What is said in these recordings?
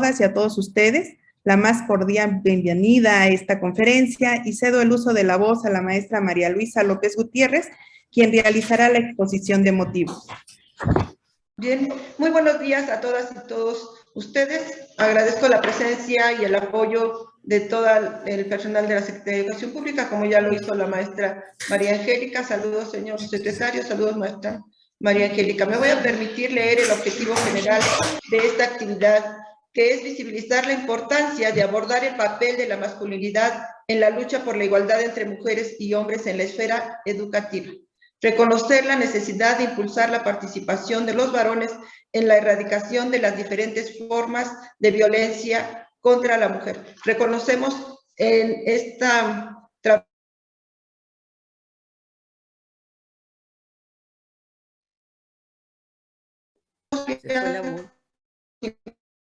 todas y a todos ustedes la más cordial bienvenida a esta conferencia y cedo el uso de la voz a la maestra María Luisa López Gutiérrez, quien realizará la exposición de motivos. Bien, muy buenos días a todas y todos ustedes. Agradezco la presencia y el apoyo de todo el personal de la Secretaría de Educación Pública, como ya lo hizo la maestra María Angélica. Saludos, señor secretario. Saludos, maestra María Angélica. Me voy a permitir leer el objetivo general de esta actividad, que es visibilizar la importancia de abordar el papel de la masculinidad en la lucha por la igualdad entre mujeres y hombres en la esfera educativa. Reconocer la necesidad de impulsar la participación de los varones en la erradicación de las diferentes formas de violencia contra la mujer. Reconocemos en esta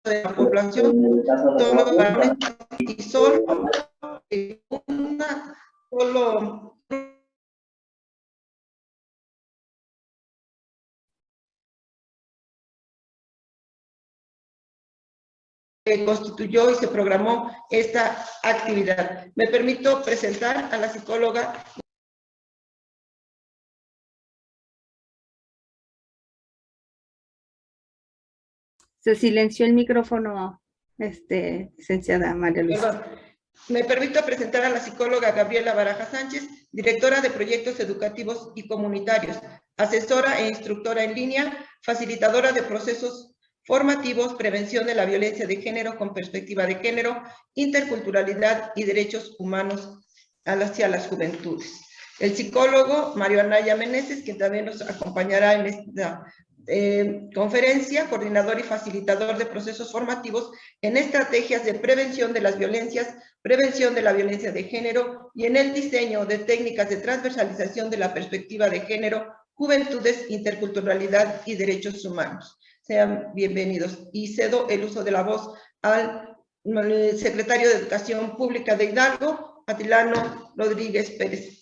de la población, todos los varones, y solo constituyó y se programó esta actividad. Me permito presentar a la psicóloga. Se silenció el micrófono, licenciada María Luisa. Me permito presentar a la psicóloga Gabriela Baraja Sánchez, directora de Proyectos Educativos y Comunitarios, asesora e instructora en línea, facilitadora de procesos formativos, prevención de la violencia de género con perspectiva de género, interculturalidad y derechos humanos hacia las juventudes. El psicólogo Mario Anaya Meneses, quien también nos acompañará en esta conferencia, coordinador y facilitador de procesos formativos en estrategias de prevención de las violencias, prevención de la violencia de género y en el diseño de técnicas de transversalización de la perspectiva de género, juventudes, interculturalidad y derechos humanos. Sean bienvenidos. Y cedo el uso de la voz al secretario de Educación Pública de Hidalgo, Atilano Rodríguez Pérez.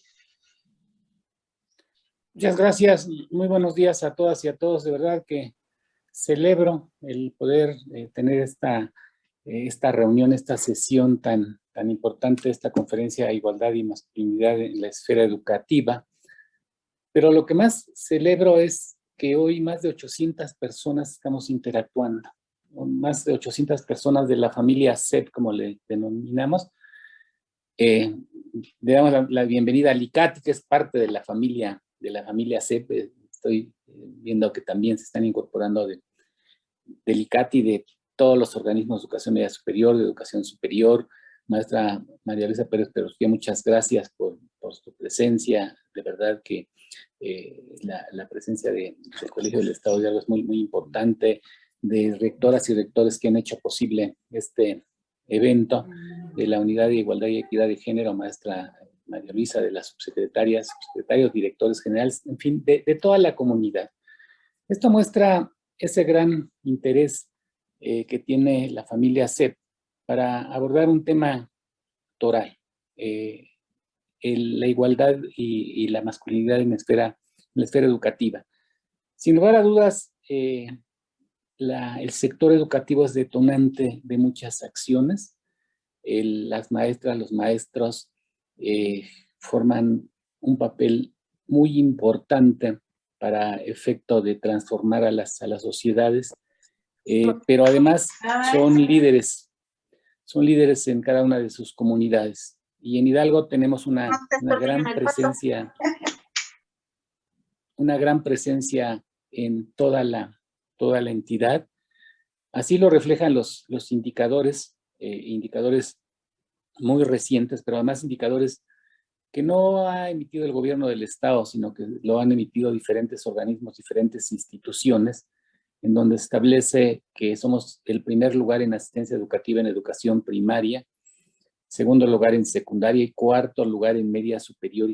Muchas gracias, muy buenos días a todas y a todos. De verdad que celebro el poder tener esta reunión, esta sesión tan importante, esta conferencia de igualdad y masculinidad en la esfera educativa. Pero lo que más celebro es que hoy más de 800 personas estamos interactuando, más de 800 personas de la familia CEP, como le denominamos. Le damos la bienvenida a Licati, que es parte de la familia CEP. Estoy viendo que también se están incorporando de Licati, de todos los organismos de educación media superior, de educación superior. Maestra María Luisa Pérez Perusquía, muchas gracias por su presencia. De verdad que la presencia del Colegio del Estado de Hidalgo es muy importante, de rectoras y rectores que han hecho posible este evento, de la Unidad de Igualdad y Equidad de Género, maestra María Luisa, de las subsecretarias, subsecretarios, directores generales, en fin, de toda la comunidad. Esto muestra ese gran interés que tiene la familia CEP para abordar un tema toral, la igualdad y la masculinidad en la esfera educativa. Sin lugar a dudas, el sector educativo es detonante de muchas acciones. Las maestras, los maestros forman un papel muy importante para efecto de transformar a las sociedades, pero además son líderes en cada una de sus comunidades. Y en Hidalgo tenemos una gran presencia en toda la entidad. Así lo reflejan los indicadores, indicadores muy recientes, pero además indicadores que no ha emitido el gobierno del Estado, sino que lo han emitido diferentes organismos, diferentes instituciones, en donde se establece que somos el primer lugar en asistencia educativa en educación primaria, segundo lugar en secundaria y cuarto lugar en media superior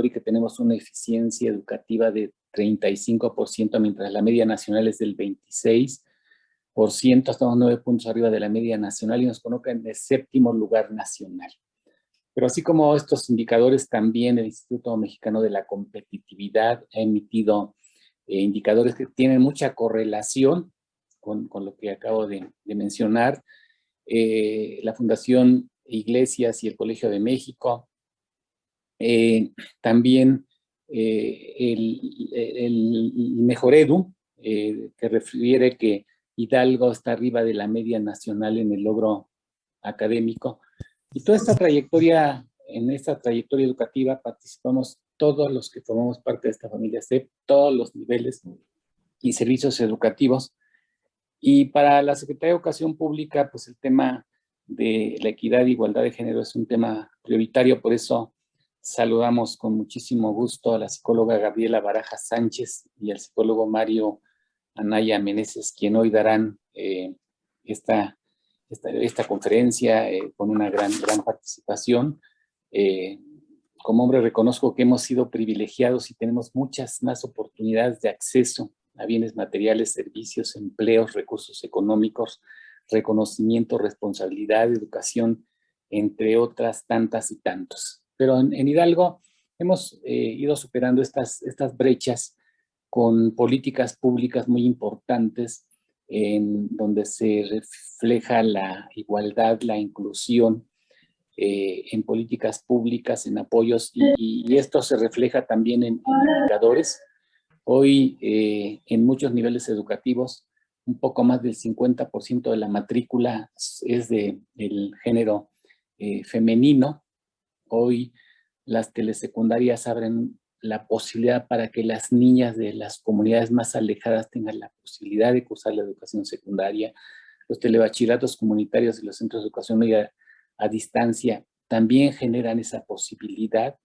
y que tenemos una eficiencia educativa de 35%, mientras la media nacional es del 26%, estamos 9 puntos arriba de la media nacional y nos coloca en el 7º lugar nacional. Pero así como estos indicadores, también el Instituto Mexicano de la Competitividad ha emitido indicadores que tienen mucha correlación con lo que acabo de mencionar, la Fundación Iglesias y el Colegio de México, también el Mejoredu, que refiere que Hidalgo está arriba de la media nacional en el logro académico. Y toda esta trayectoria, en esta trayectoria educativa participamos todos los que formamos parte de esta familia CEP, todos los niveles y servicios educativos. Y para la Secretaría de Educación Pública, pues el tema de la equidad e igualdad de género es un tema prioritario, por eso saludamos con muchísimo gusto a la psicóloga Gabriela Baraja Sánchez y al psicólogo Mario Anaya Meneses, quien hoy darán esta conferencia con una gran participación. Como hombre reconozco que hemos sido privilegiados y tenemos muchas más oportunidades de acceso a bienes materiales, servicios, empleos, recursos económicos, reconocimiento, responsabilidad, educación, entre otras tantas y tantos. Pero en Hidalgo hemos ido superando estas brechas con políticas públicas muy importantes en donde se refleja la igualdad, la inclusión en políticas públicas, en apoyos, y esto se refleja también en indicadores. Hoy en muchos niveles educativos, un poco más del 50% de la matrícula es del género femenino. Hoy las telesecundarias abren la posibilidad para que las niñas de las comunidades más alejadas tengan la posibilidad de cursar la educación secundaria. Los telebachilleratos comunitarios y los centros de educación a distancia también generan esa posibilidad.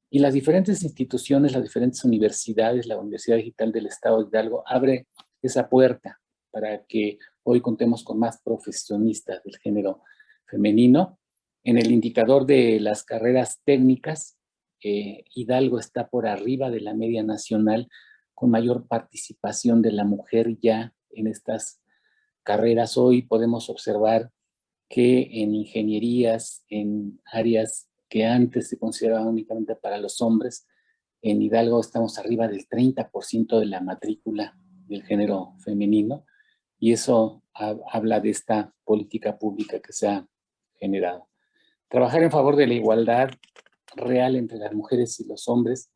Y las diferentes instituciones, las diferentes universidades, la Universidad Digital del Estado de Hidalgo abre esa puerta para que hoy contemos con más profesionistas del género femenino. En el indicador de las carreras técnicas, Hidalgo está por arriba de la media nacional, con mayor participación de la mujer ya en estas carreras. Hoy podemos observar que en ingenierías, en áreas que antes se consideraban únicamente para los hombres, en Hidalgo estamos arriba del 30% de la matrícula del género femenino, y eso habla de esta política pública que se ha generado. Trabajar en favor de la igualdad real entre las mujeres y los hombres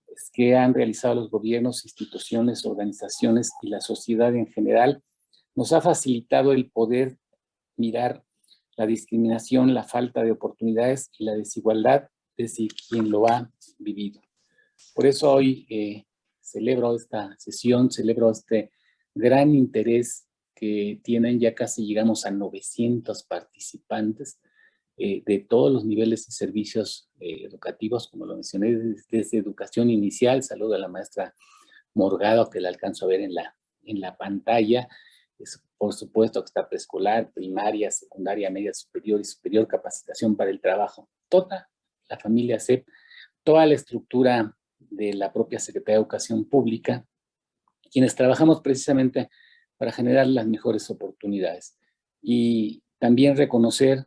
es que han realizado los gobiernos, instituciones, organizaciones y la sociedad en general, nos ha facilitado el poder mirar la discriminación, la falta de oportunidades y la desigualdad desde quien lo ha vivido. Por eso hoy celebro esta sesión, celebro este gran interés que tienen. Ya casi llegamos a 900 participantes de todos los niveles y servicios educativos, como lo mencioné, desde educación inicial. Saludo a la maestra Morgado, que la alcanzo a ver en la pantalla. Por supuesto que está preescolar, primaria, secundaria, media superior y superior, capacitación para el trabajo. Toda la familia CEP, toda la estructura de la propia Secretaría de Educación Pública, quienes trabajamos precisamente para generar las mejores oportunidades. Y también reconocer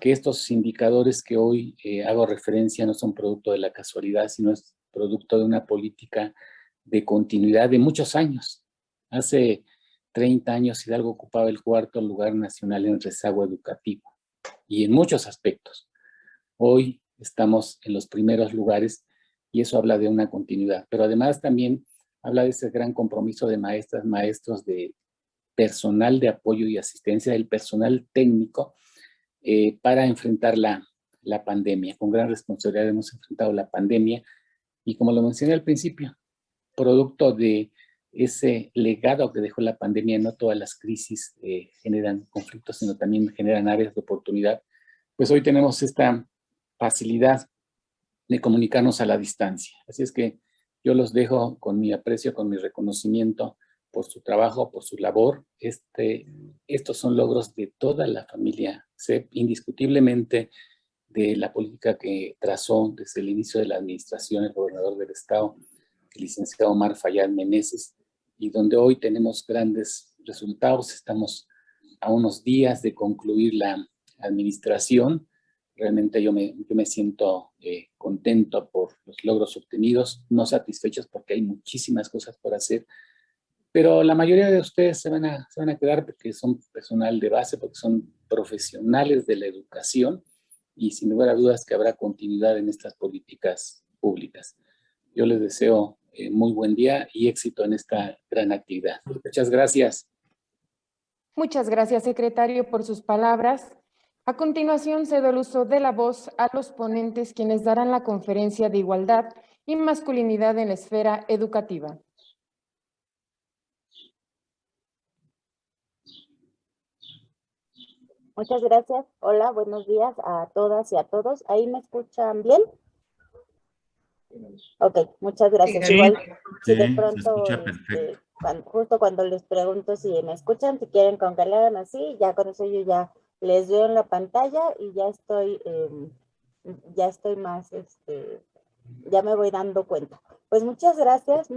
que estos indicadores que hoy hago referencia no son producto de la casualidad, sino es producto de una política de continuidad de muchos años. Hace 30 años Hidalgo ocupaba el 4º lugar nacional en rezago educativo y en muchos aspectos. Hoy estamos en los primeros lugares y eso habla de una continuidad, pero además también habla de ese gran compromiso de maestras, maestros, de personal de apoyo y asistencia, del personal técnico para enfrentar la pandemia. Con gran responsabilidad hemos enfrentado la pandemia y, como lo mencioné al principio, producto de ese legado que dejó la pandemia, no todas las crisis generan conflictos, sino también generan áreas de oportunidad. Pues hoy tenemos esta facilidad de comunicarnos a la distancia. Así es que yo los dejo con mi aprecio, con mi reconocimiento por su trabajo, por su labor. Estos son logros de toda la familia CEP, indiscutiblemente de la política que trazó desde el inicio de la administración el gobernador del estado, el licenciado Omar Fayad Meneses, y donde hoy tenemos grandes resultados. Estamos a unos días de concluir la administración. Realmente yo me siento contento por los logros obtenidos, no satisfechos porque hay muchísimas cosas por hacer, pero la mayoría de ustedes se van a quedar porque son personal de base, porque son profesionales de la educación y sin lugar a dudas que habrá continuidad en estas políticas públicas. Yo les deseo muy buen día y éxito en esta gran actividad. Muchas gracias. Muchas gracias, secretario, por sus palabras. A continuación, cedo el uso de la voz a los ponentes, quienes darán la conferencia de igualdad y masculinidad en la esfera educativa. Muchas gracias. Hola, buenos días a todas y a todos. ¿Ahí me escuchan bien? Ok, muchas gracias. Sí. Igual, si Sí, de se pronto, escucha perfecto. justo cuando les pregunto si me escuchan, si quieren con que le hagan así, ya con eso yo ya les veo en la pantalla y ya estoy más, ya me voy dando cuenta. Pues muchas gracias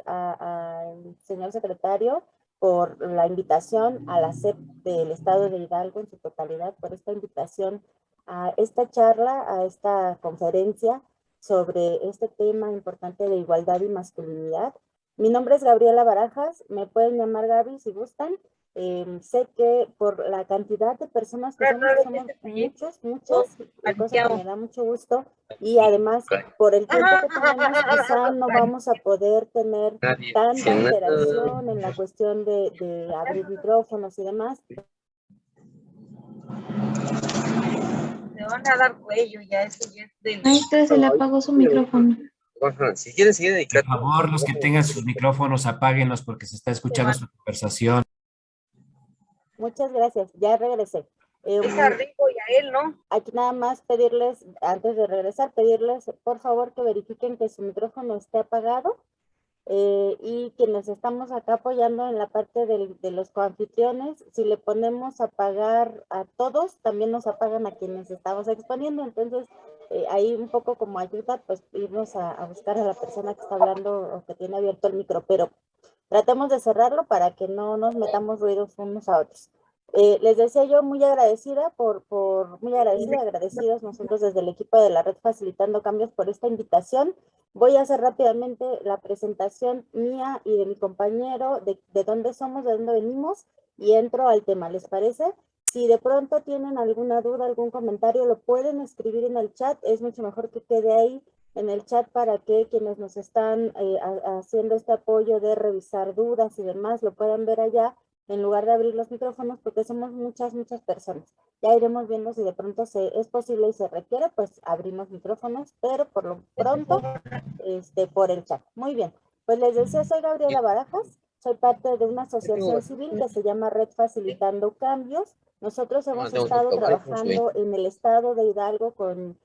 al señor secretario por la invitación a la SEP del Estado de Hidalgo en su totalidad, por esta invitación a esta charla, a esta conferencia sobre este tema importante de igualdad y masculinidad. Mi nombre es Gabriela Barajas, me pueden llamar Gaby si gustan. Sé que por la cantidad de personas que somos muchas, cosa que me da mucho gusto, y además por el tiempo que tenemos, quizá no vamos a poder tener tanta interacción en la cuestión de abrir micrófonos y demás. Se van a dar cuello, ya eso ya es de... Maestra, se le apagó su micrófono. Si quieren seguir dedicando. Por favor, los que tengan sus micrófonos, apáguenlos porque se está escuchando su conversación. Muchas gracias, ya regresé. Es a Rico y a él, ¿no? Aquí nada más pedirles, antes de regresar, pedirles por favor que verifiquen que su micrófono esté apagado y quienes estamos acá apoyando en la parte de los coanfitriones, si le ponemos apagar a todos, también nos apagan a quienes estamos exponiendo, entonces ahí un poco como ayuda, pues irnos a buscar a la persona que está hablando o que tiene abierto el micro, pero tratemos de cerrarlo para que no nos metamos ruidos unos a otros. Les decía yo muy agradecida agradecidos nosotros desde el equipo de la red Facilitando Cambios por esta invitación. Voy a hacer rápidamente la presentación mía y de mi compañero, de dónde somos, de dónde venimos, y entro al tema, ¿les parece? Si de pronto tienen alguna duda, algún comentario, lo pueden escribir en el chat, es mucho mejor que quede ahí en el chat para que quienes nos están haciendo este apoyo de revisar dudas y demás lo puedan ver allá, en lugar de abrir los micrófonos, porque somos muchas personas. Ya iremos viendo si de pronto es posible y se requiere, pues abrimos micrófonos, pero por lo pronto, por el chat. Muy bien, pues les decía, soy Gabriela Barajas, soy parte de una asociación civil que se llama Red Facilitando Cambios. Nosotros hemos estado trabajando en el estado de Hidalgo con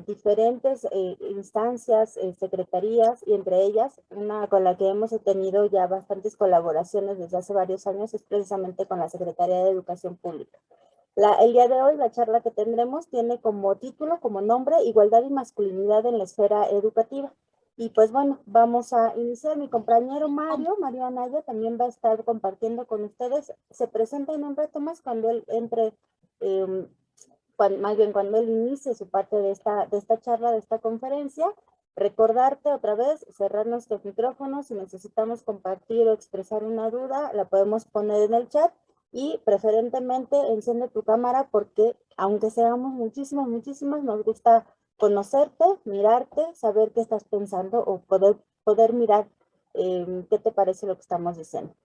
diferentes instancias, secretarías, y entre ellas una con la que hemos tenido ya bastantes colaboraciones desde hace varios años es precisamente con la Secretaría de Educación Pública. El día de hoy la charla que tendremos tiene como título, como nombre, Igualdad y Masculinidad en la Esfera Educativa. Y pues bueno, vamos a iniciar. Mi compañero Mario Anaya, también va a estar compartiendo con ustedes. Se presenta en un rato más cuando él entre cuando él inicie su parte de esta charla, de esta conferencia. Recordarte otra vez, cerrar nuestros micrófonos, si necesitamos compartir o expresar una duda, la podemos poner en el chat, y preferentemente enciende tu cámara porque aunque seamos muchísimas, nos gusta conocerte, mirarte, saber qué estás pensando o poder mirar qué te parece lo que estamos diciendo.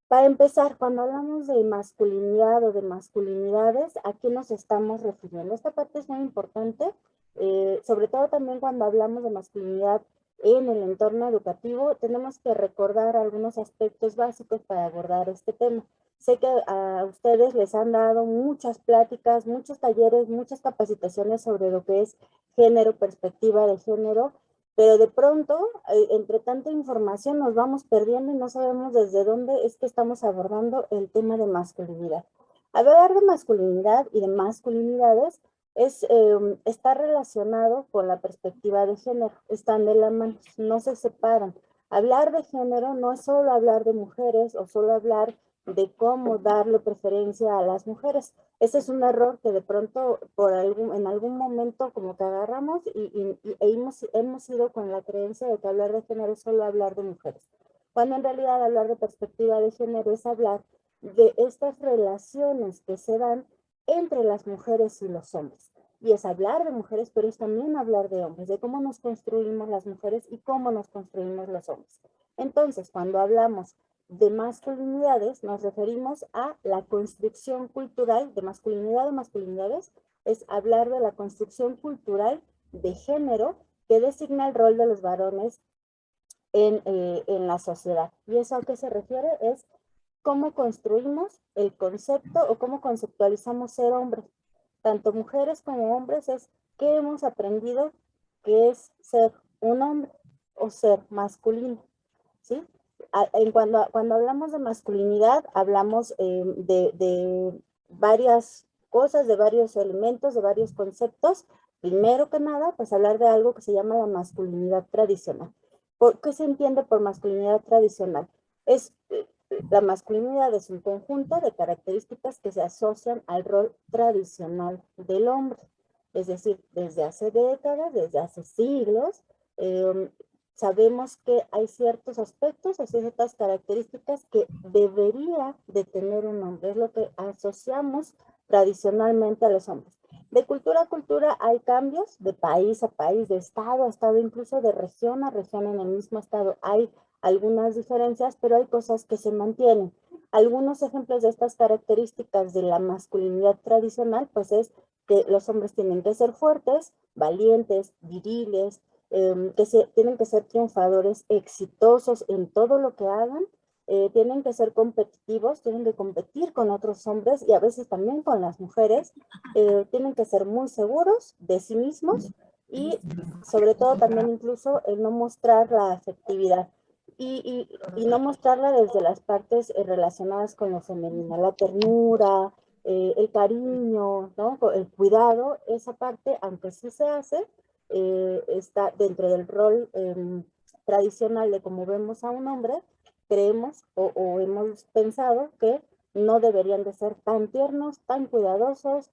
Para empezar, cuando hablamos de masculinidad o de masculinidades, ¿a qué nos estamos refiriendo? Esta parte es muy importante, sobre todo también cuando hablamos de masculinidad en el entorno educativo, tenemos que recordar algunos aspectos básicos para abordar este tema. Sé que a ustedes les han dado muchas pláticas, muchos talleres, muchas capacitaciones sobre lo que es género, perspectiva de género, pero de pronto, entre tanta información, nos vamos perdiendo y no sabemos desde dónde es que estamos abordando el tema de masculinidad. Hablar de masculinidad y de masculinidades está relacionado con la perspectiva de género, están de la mano, no se separan. Hablar de género no es solo hablar de mujeres o solo hablar de cómo darle preferencia a las mujeres. Ese es un error que de pronto en algún momento como que agarramos y hemos ido con la creencia de que hablar de género es solo hablar de mujeres, cuando en realidad hablar de perspectiva de género es hablar de estas relaciones que se dan entre las mujeres y los hombres. Y es hablar de mujeres, pero es también hablar de hombres, de cómo nos construimos las mujeres y cómo nos construimos los hombres. Entonces, cuando hablamos de masculinidades, nos referimos a la construcción cultural de masculinidad o masculinidades, es hablar de la construcción cultural de género que designa el rol de los varones en la sociedad. ¿Y eso a qué se refiere? Es cómo construimos el concepto o cómo conceptualizamos ser hombre. Tanto mujeres como hombres es qué hemos aprendido que es ser un hombre o ser masculino, ¿sí? Cuando hablamos de masculinidad, hablamos de varias cosas, de varios elementos, de varios conceptos. Primero que nada, pues hablar de algo que se llama la masculinidad tradicional. ¿Qué se entiende por masculinidad tradicional? La masculinidad es un conjunto de características que se asocian al rol tradicional del hombre. Es decir, desde hace décadas, desde hace siglos, sabemos que hay ciertos aspectos, hay ciertas características que debería de tener un hombre. Es lo que asociamos tradicionalmente a los hombres. De cultura a cultura hay cambios, de país a país, de estado a estado, incluso de región a región en el mismo estado. Hay algunas diferencias, pero hay cosas que se mantienen. Algunos ejemplos de estas características de la masculinidad tradicional, pues es que los hombres tienen que ser fuertes, valientes, viriles, tienen que ser triunfadores, exitosos en todo lo que hagan, tienen que ser competitivos, tienen que competir con otros hombres y a veces también con las mujeres, tienen que ser muy seguros de sí mismos y sobre todo también incluso el no mostrar la afectividad y no mostrarla desde las partes relacionadas con lo femenino, la ternura, el cariño, ¿no? El cuidado, esa parte, aunque sí se hace, está dentro del rol tradicional de cómo vemos a un hombre, creemos o hemos pensado que no deberían de ser tan tiernos, tan cuidadosos,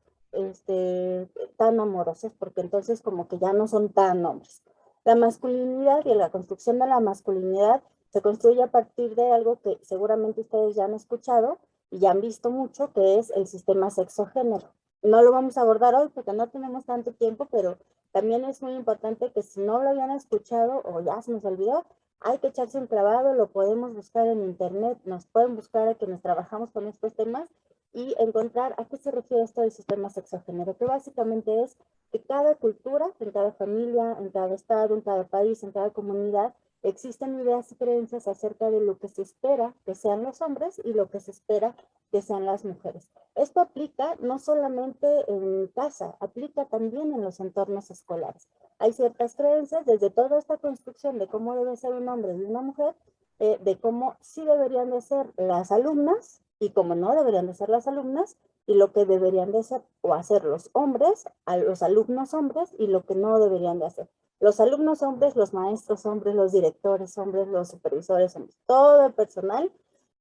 tan amorosos, porque entonces como que ya no son tan hombres. La masculinidad y la construcción de la masculinidad se construye a partir de algo que seguramente ustedes ya han escuchado y ya han visto mucho, que es el sistema sexo-género. No lo vamos a abordar hoy porque no tenemos tanto tiempo, pero también es muy importante que si no lo habían escuchado o ya se nos olvidó, hay que echarse un clavado, lo podemos buscar en internet, nos pueden buscar a quienes trabajamos con estos temas y encontrar a qué se refiere esto del sistema sexo-género, que básicamente es que cada cultura, en cada familia, en cada estado, en cada país, en cada comunidad, existen ideas y creencias acerca de lo que se espera que sean los hombres y lo que se espera que sean las mujeres. Esto aplica no solamente en casa, aplica también en los entornos escolares. Hay ciertas creencias desde toda esta construcción de cómo debe ser un hombre y una mujer, de cómo sí deberían de ser las alumnas y cómo no deberían de ser las alumnas, y lo que deberían de ser o hacer los hombres, a los alumnos hombres, y lo que no deberían de hacer. Los alumnos hombres, los maestros hombres, los directores hombres, los supervisores hombres, todo el personal,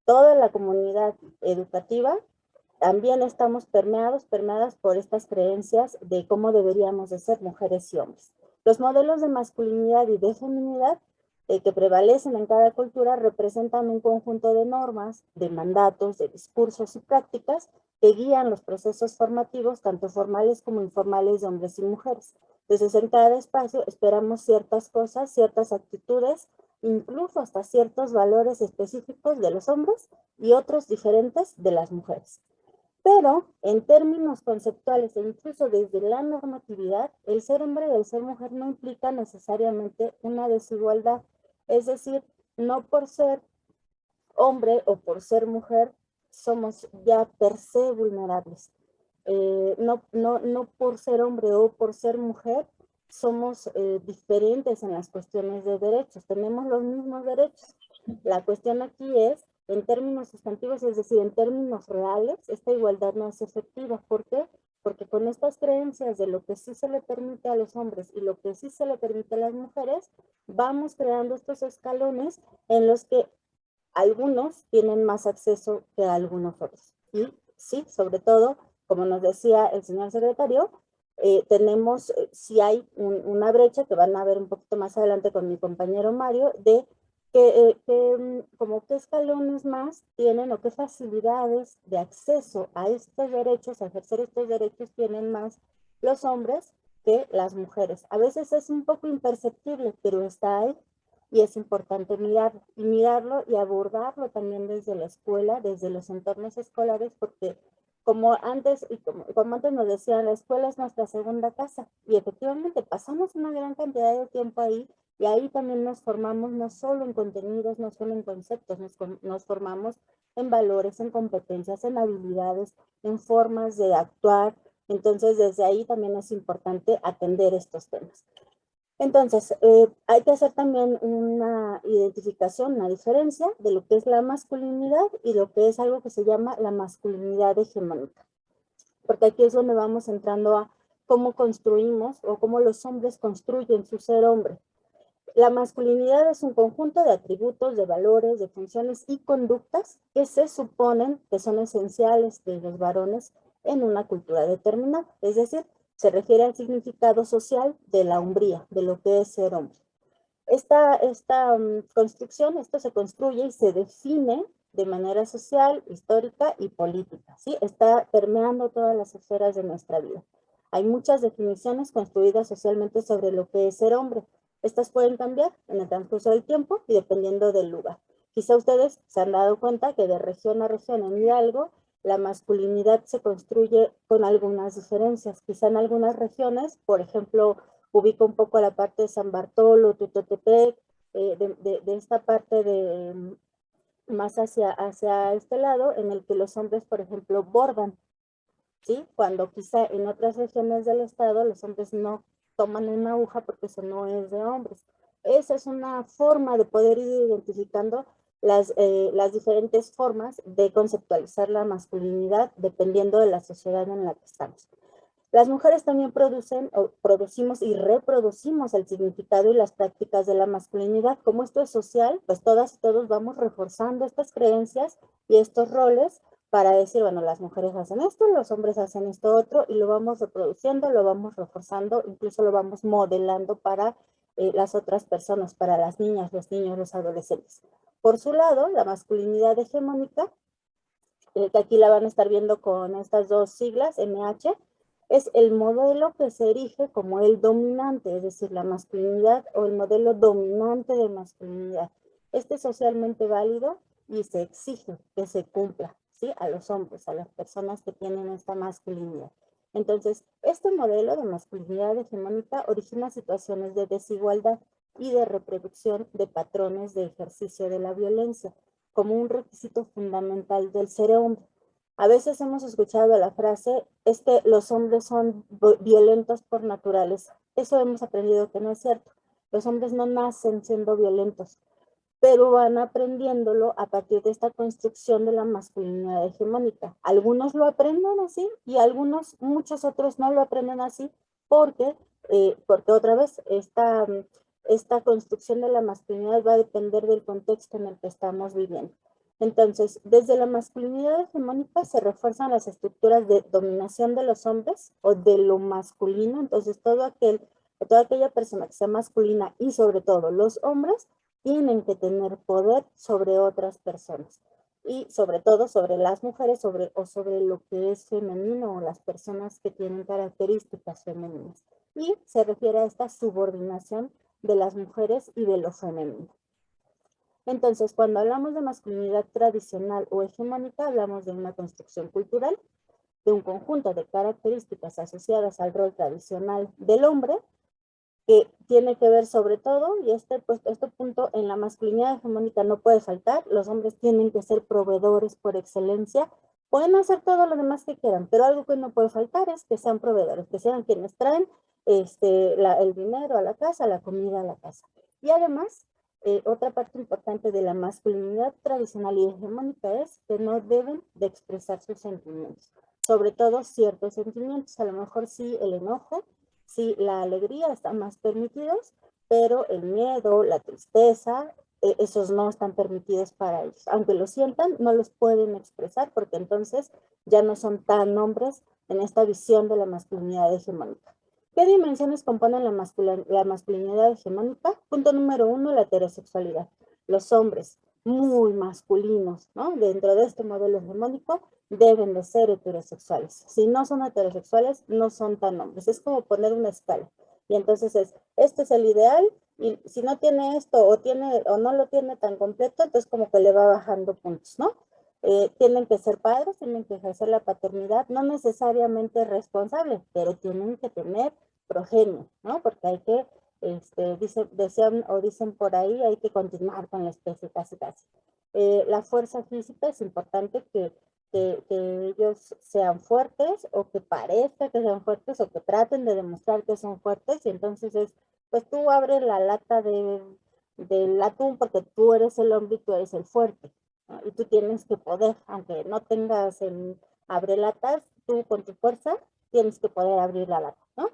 toda la comunidad educativa, también estamos permeadas por estas creencias de cómo deberíamos de ser mujeres y hombres. Los modelos de masculinidad y de feminidad que prevalecen en cada cultura representan un conjunto de normas, de mandatos, de discursos y prácticas que guían los procesos formativos, tanto formales como informales de hombres y mujeres. Entonces, en cada espacio esperamos ciertas cosas, ciertas actitudes, incluso hasta ciertos valores específicos de los hombres y otros diferentes de las mujeres. Pero en términos conceptuales e incluso desde la normatividad, el ser hombre y el ser mujer no implica necesariamente una desigualdad. Es decir, no por ser hombre o por ser mujer somos ya per se vulnerables. No por ser hombre o por ser mujer somos diferentes en las cuestiones de derechos. Tenemos los mismos derechos. La cuestión aquí es, en términos sustantivos, es decir, en términos reales, esta igualdad no es efectiva. ¿Por qué? Porque con estas creencias de lo que sí se le permite a los hombres y lo que sí se le permite a las mujeres, vamos creando estos escalones en los que algunos tienen más acceso que algunos otros. Y sí, sobre todo, como nos decía el señor secretario, tenemos, si hay una brecha que van a ver un poquito más adelante con mi compañero Mario, de como qué escalones más tienen o qué facilidades de acceso a estos derechos, a ejercer estos derechos tienen más los hombres que las mujeres. A veces es un poco imperceptible, pero está ahí y es importante mirarlo y abordarlo también desde la escuela, desde los entornos escolares, porque como antes nos decían, la escuela es nuestra segunda casa y efectivamente pasamos una gran cantidad de tiempo ahí. Y ahí también nos formamos no solo en contenidos, no solo en conceptos, nos formamos en valores, en competencias, en habilidades, en formas de actuar. Entonces, desde ahí también es importante atender estos temas. Entonces, hay que hacer también una identificación, una diferencia de lo que es la masculinidad y lo que es algo que se llama la masculinidad hegemónica. Porque aquí es donde vamos entrando a cómo construimos o cómo los hombres construyen su ser hombre. La masculinidad es un conjunto de atributos, de valores, de funciones y conductas que se suponen que son esenciales de los varones en una cultura determinada. Es decir, se refiere al significado social de la hombría, de lo que es ser hombre. Esta construcción, esto se construye y se define de manera social, histórica y política, ¿sí? Está permeando todas las esferas de nuestra vida. Hay muchas definiciones construidas socialmente sobre lo que es ser hombre. Estas pueden cambiar en el transcurso del tiempo y dependiendo del lugar. Quizá ustedes se han dado cuenta que de región a región en Hidalgo la masculinidad se construye con algunas diferencias. Quizá en algunas regiones, por ejemplo, ubico un poco la parte de San Bartolo, Tutotepec, de esta parte de más hacia este lado, en el que los hombres, por ejemplo, bordan, ¿sí? Cuando quizá en otras regiones del estado los hombres no toman una aguja porque eso no es de hombres. Esa es una forma de poder ir identificando las diferentes formas de conceptualizar la masculinidad dependiendo de la sociedad en la que estamos. Las mujeres también producimos y reproducimos el significado y las prácticas de la masculinidad. Como esto es social, pues todas y todos vamos reforzando estas creencias y estos roles para decir, bueno, las mujeres hacen esto, los hombres hacen esto otro, y lo vamos reproduciendo, lo vamos reforzando, incluso lo vamos modelando para las otras personas, para las niñas, los niños, los adolescentes. Por su lado, la masculinidad hegemónica, que aquí la van a estar viendo con estas dos siglas, MH, es el modelo que se erige como el dominante, es decir, la masculinidad o el modelo dominante de masculinidad. Este es socialmente válido y se exige que se cumpla, ¿sí? A los hombres, a las personas que tienen esta masculinidad. Entonces, este modelo de masculinidad hegemónica origina situaciones de desigualdad y de reproducción de patrones de ejercicio de la violencia como un requisito fundamental del ser hombre. A veces hemos escuchado la frase, es que los hombres son violentos por naturaleza. Eso hemos aprendido que no es cierto. Los hombres no nacen siendo violentos, pero van aprendiéndolo a partir de esta construcción de la masculinidad hegemónica. Algunos lo aprenden así y muchos otros no lo aprenden así porque otra vez esta construcción de la masculinidad va a depender del contexto en el que estamos viviendo. Entonces, desde la masculinidad hegemónica se refuerzan las estructuras de dominación de los hombres o de lo masculino. Entonces, toda aquella persona que sea masculina y sobre todo los hombres tienen que tener poder sobre otras personas y sobre todo sobre las mujeres sobre lo que es femenino o las personas que tienen características femeninas. Y se refiere a esta subordinación de las mujeres y de lo femenino. Entonces, cuando hablamos de masculinidad tradicional o hegemónica, hablamos de una construcción cultural, de un conjunto de características asociadas al rol tradicional del hombre, que tiene que ver sobre todo, y este punto en la masculinidad hegemónica no puede faltar, los hombres tienen que ser proveedores por excelencia, pueden hacer todo lo demás que quieran, pero algo que no puede faltar es que sean proveedores, que sean quienes traen el dinero a la casa, la comida a la casa. Y además, otra parte importante de la masculinidad tradicional y hegemónica es que no deben de expresar sus sentimientos, sobre todo ciertos sentimientos, a lo mejor sí el enojo, sí la alegría están más permitidos, pero el miedo, la tristeza, esos no están permitidos para ellos. Aunque lo sientan, no los pueden expresar porque entonces ya no son tan hombres en esta visión de la masculinidad hegemónica. ¿Qué dimensiones componen la masculinidad hegemónica? Punto número 1, la heterosexualidad. los hombres muy masculinos, ¿no? Dentro de este modelo hegemónico, deben de ser heterosexuales. Si no son heterosexuales, no son tan hombres. Es como poner una escala. Y entonces este es el ideal, y si no tiene esto o no lo tiene tan completo, entonces como que le va bajando puntos, ¿no? Tienen que ser padres, tienen que ejercer la paternidad, no necesariamente responsable, pero tienen que tener progenie, ¿no? Porque hay que, dicen por ahí, hay que continuar con la especie casi casi. La fuerza física es importante que ellos sean fuertes o que parezca que sean fuertes o que traten de demostrar que son fuertes y entonces pues tú abres la lata del atún porque tú eres el hombre y tú eres el fuerte, ¿no? Y tú tienes que poder, aunque no tengas el abre latas, tú con tu fuerza tienes que poder abrir la lata, ¿no?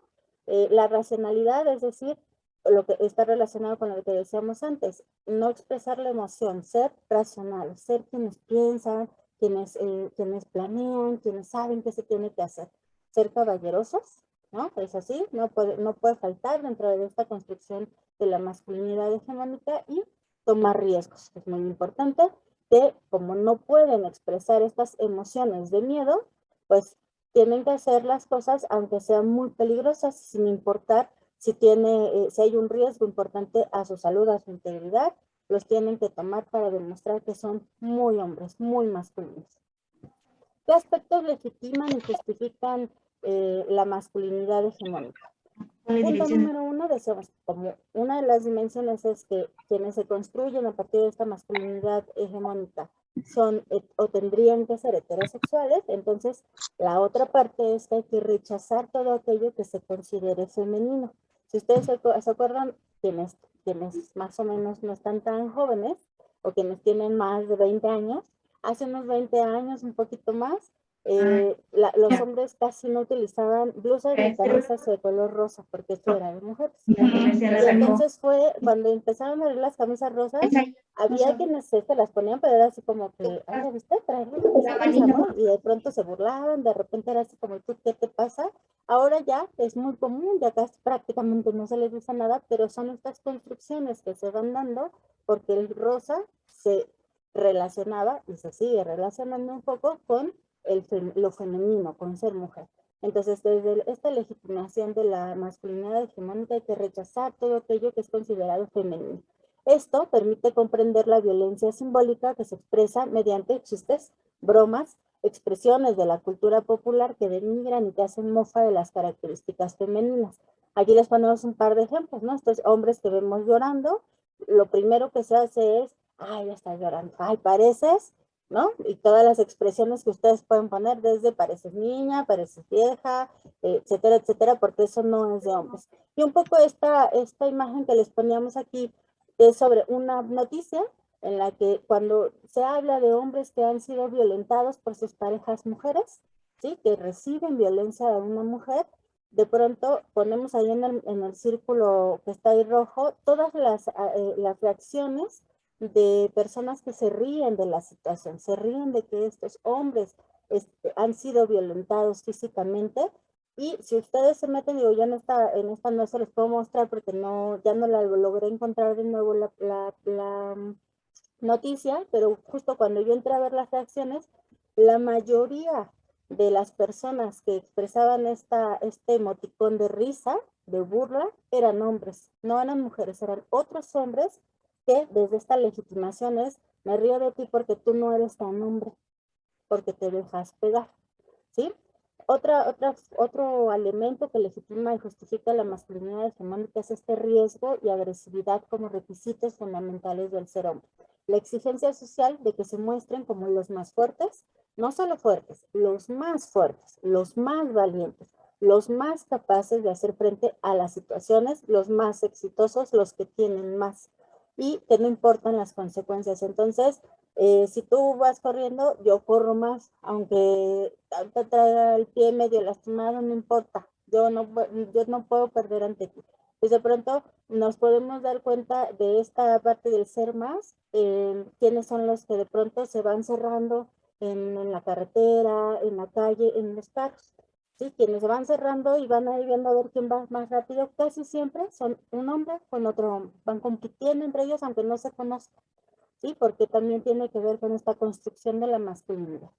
La racionalidad, es decir, lo que está relacionado con lo que decíamos antes, no expresar la emoción, ser racional, ser quienes piensan, quienes planean, quienes saben qué se tiene que hacer, ser caballerosos, ¿no? Es así, no puede faltar dentro de esta construcción de la masculinidad hegemónica y tomar riesgos, es muy importante, que como no pueden expresar estas emociones de miedo, pues tienen que hacer las cosas aunque sean muy peligrosas, sin importar si hay un riesgo importante a su salud, a su integridad, los tienen que tomar para demostrar que son muy hombres, muy masculinos. ¿Qué aspectos legitiman y justifican la masculinidad hegemónica? Punto número 1, decíamos, como una de las dimensiones es que quienes se construyen a partir de esta masculinidad hegemónica son o tendrían que ser heterosexuales, entonces la otra parte es que hay que rechazar todo aquello que se considere femenino. Si ustedes se acuerdan, quienes más o menos no están tan jóvenes o quienes tienen más de 20 años, hace unos 20 años, un poquito más, los hombres casi no utilizaban blusas ni camisas de color rosa porque esto era de mujeres. Y entonces fue cuando empezaron a ver las camisas rosas, había quienes se las ponían, pero era así como que, ay, ¿viste? Traer una camisa rosa, ¿no? Y de pronto se burlaban, de repente era así como, ¿tú qué te pasa? Ahora ya es muy común, ya casi prácticamente no se les dice nada, pero son estas construcciones que se van dando porque el rosa se relacionaba y se sigue relacionando un poco con lo femenino, con ser mujer. Entonces, desde esta legitimación de la masculinidad hegemónica hay que rechazar todo aquello que es considerado femenino. Esto permite comprender la violencia simbólica que se expresa mediante chistes, bromas, expresiones de la cultura popular que denigran y que hacen mofa de las características femeninas. Aquí les ponemos un par de ejemplos, ¿no? Estos hombres que vemos llorando, lo primero que se hace es, ay, ya estás llorando, ay, pareces, ¿no? Y todas las expresiones que ustedes pueden poner, desde pareces niña, pareces vieja, etcétera, etcétera, porque eso no es de hombres. Y un poco esta imagen que les poníamos aquí es sobre una noticia en la que cuando se habla de hombres que han sido violentados por sus parejas mujeres, ¿sí? Que reciben violencia de una mujer, de pronto ponemos ahí en el círculo que está ahí rojo todas las reacciones de personas que se ríen de la situación, se ríen de que estos hombres han sido violentados físicamente. Y si ustedes se meten, digo, ya en esta no se los puedo mostrar porque ya no la logré encontrar de nuevo la noticia, pero justo cuando yo entré a ver las reacciones, la mayoría de las personas que expresaban este emoticón de risa, de burla, eran hombres, no eran mujeres, eran otros hombres que desde esta legitimación es, me río de ti porque tú no eres tan hombre, porque te dejas pegar, ¿sí? Otro elemento que legitima y justifica la masculinidad hegemónica es este riesgo y agresividad como requisitos fundamentales del ser hombre. La exigencia social de que se muestren como los más fuertes, no solo fuertes, los más valientes, los más capaces de hacer frente a las situaciones, los más exitosos, los que tienen más y que no importan las consecuencias. Entonces, si tú vas corriendo, yo corro más, aunque te traiga el pie medio lastimado, no importa, yo no puedo perder ante ti. Pues de pronto nos podemos dar cuenta de esta parte del ser más, quiénes son los que de pronto se van cerrando en la carretera, en la calle, en los carros. Sí, quienes se van cerrando y van ahí viendo a ver quién va más rápido, casi siempre son un hombre con otro hombre, van compitiendo entre ellos aunque no se conozcan. ¿sí? Porque también tiene que ver con esta construcción de la masculinidad.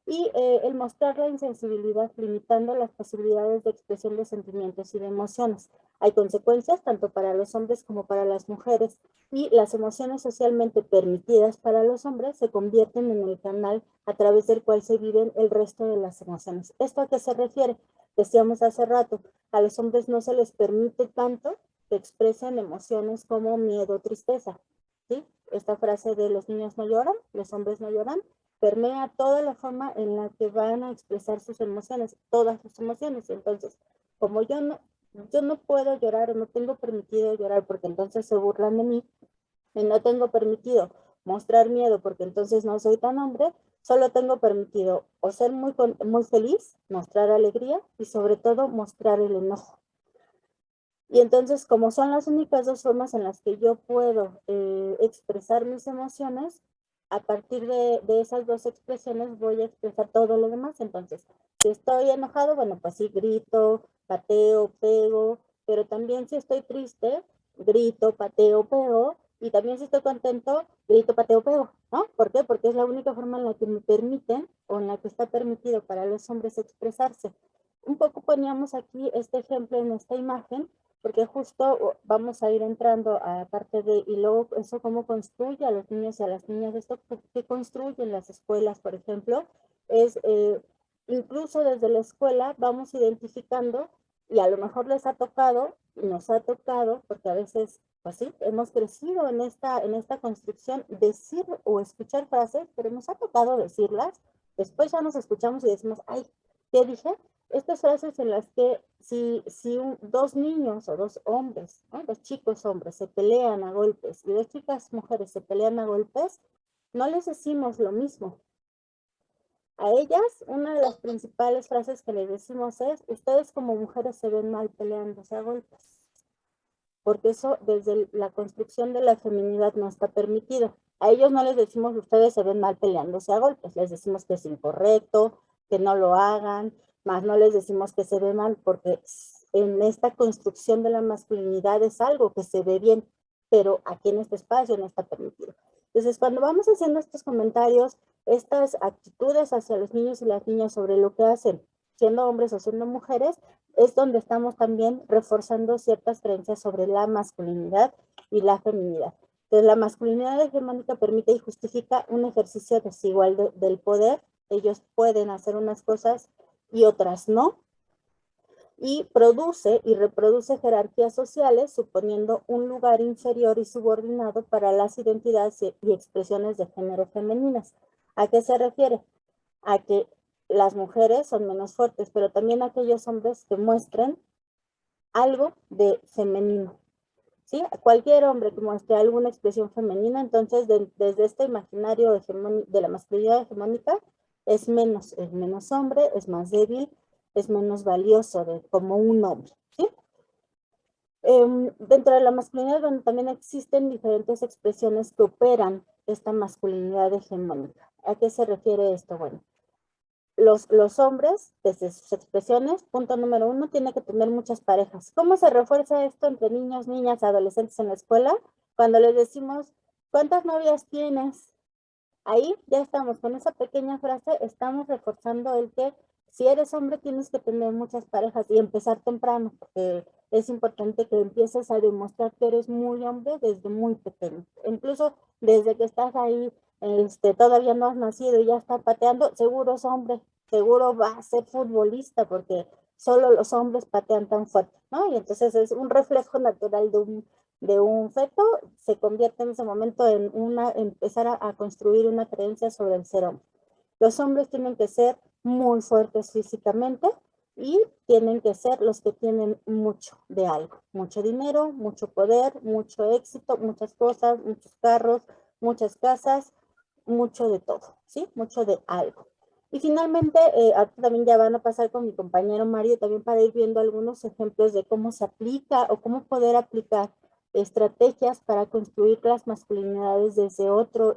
Y el mostrar la insensibilidad limitando las posibilidades de expresión de sentimientos y de emociones. Hay consecuencias tanto para los hombres como para las mujeres, y las emociones socialmente permitidas para los hombres se convierten en el canal a través del cual se viven el resto de las emociones. ¿Esto a qué se refiere? Decíamos hace rato, a los hombres no se les permite tanto que expresen emociones como miedo o tristeza, ¿sí? Esta frase de los niños no lloran, los hombres no lloran, permea toda la forma en la que van a expresar sus emociones, todas sus emociones. Entonces, como yo no puedo llorar o no tengo permitido llorar porque entonces se burlan de mí, y no tengo permitido mostrar miedo porque entonces no soy tan hombre, solo tengo permitido o ser muy feliz, mostrar alegría y sobre todo mostrar el enojo. Y entonces, como son las únicas dos formas en las que yo puedo expresar mis emociones, a partir de esas dos expresiones voy a expresar todo lo demás. Entonces, si estoy enojado, bueno, pues sí, grito, pateo, pego, pero también si estoy triste, grito, pateo, pego, y también si estoy contento, grito, pateo, pego, ¿no? ¿Por qué? Porque es la única forma en la que me permiten, o en la que está permitido para los hombres expresarse. Un poco poníamos aquí este ejemplo en esta imagen, porque justo vamos a ir entrando a parte de, y luego eso cómo construye a los niños y a las niñas, esto que construyen las escuelas, por ejemplo, es incluso desde la escuela vamos identificando, y a lo mejor les ha tocado, y nos ha tocado, porque a veces, pues sí, hemos crecido en esta construcción, decir o escuchar frases, pero nos ha tocado decirlas, después ya nos escuchamos y decimos, ay, ¿qué dije? Estas frases en las que si dos niños o dos hombres, ¿no? Dos chicos hombres se pelean a golpes y dos chicas mujeres se pelean a golpes, no les decimos lo mismo. A ellas, una de las principales frases que les decimos es, ustedes como mujeres se ven mal peleándose a golpes. Porque eso desde la construcción de la feminidad no está permitido. A ellos no les decimos, ustedes se ven mal peleándose a golpes, les decimos que es incorrecto, que no lo hagan, más no les decimos que se ve mal, porque en esta construcción de la masculinidad es algo que se ve bien, pero aquí en este espacio no está permitido. Entonces, cuando vamos haciendo estos comentarios, estas actitudes hacia los niños y las niñas sobre lo que hacen, siendo hombres o siendo mujeres, es donde estamos también reforzando ciertas creencias sobre la masculinidad y la feminidad. Entonces, la masculinidad hegemónica permite y justifica un ejercicio desigual del poder. Ellos pueden hacer unas cosas y otras no. Y produce y reproduce jerarquías sociales, suponiendo un lugar inferior y subordinado para las identidades y expresiones de género femeninas. ¿A qué se refiere? A que las mujeres son menos fuertes, pero también aquellos hombres que muestren algo de femenino, ¿sí? Cualquier hombre que muestre alguna expresión femenina, entonces desde este imaginario de la masculinidad hegemónica, es menos hombre, es más débil, es menos valioso como un hombre, ¿sí? Dentro de la masculinidad, bueno, también existen diferentes expresiones que operan esta masculinidad hegemónica. ¿A qué se refiere esto? Bueno, los hombres, desde sus expresiones, punto número 1, tienen que tener muchas parejas. ¿Cómo se refuerza esto entre niños, niñas, adolescentes en la escuela? Cuando les decimos, ¿cuántas novias tienes? Ahí ya estamos, con esa pequeña frase, estamos reforzando el que si eres hombre tienes que tener muchas parejas y empezar temprano, porque es importante que empieces a demostrar que eres muy hombre desde muy pequeño. Incluso desde que estás ahí, todavía no has nacido y ya está pateando, seguro es hombre, seguro va a ser futbolista, porque solo los hombres patean tan fuerte, ¿no? Y entonces es un reflejo natural de un feto, se convierte en ese momento en empezar a construir una creencia sobre el ser hombre. Los hombres tienen que ser muy fuertes físicamente y tienen que ser los que tienen mucho de algo, mucho dinero, mucho poder, mucho éxito, muchas cosas, muchos carros, muchas casas, mucho de todo, ¿sí? Mucho de algo. Y finalmente, también ya van a pasar con mi compañero Mario también para ir viendo algunos ejemplos de cómo se aplica o cómo poder aplicar estrategias para construir las masculinidades desde otro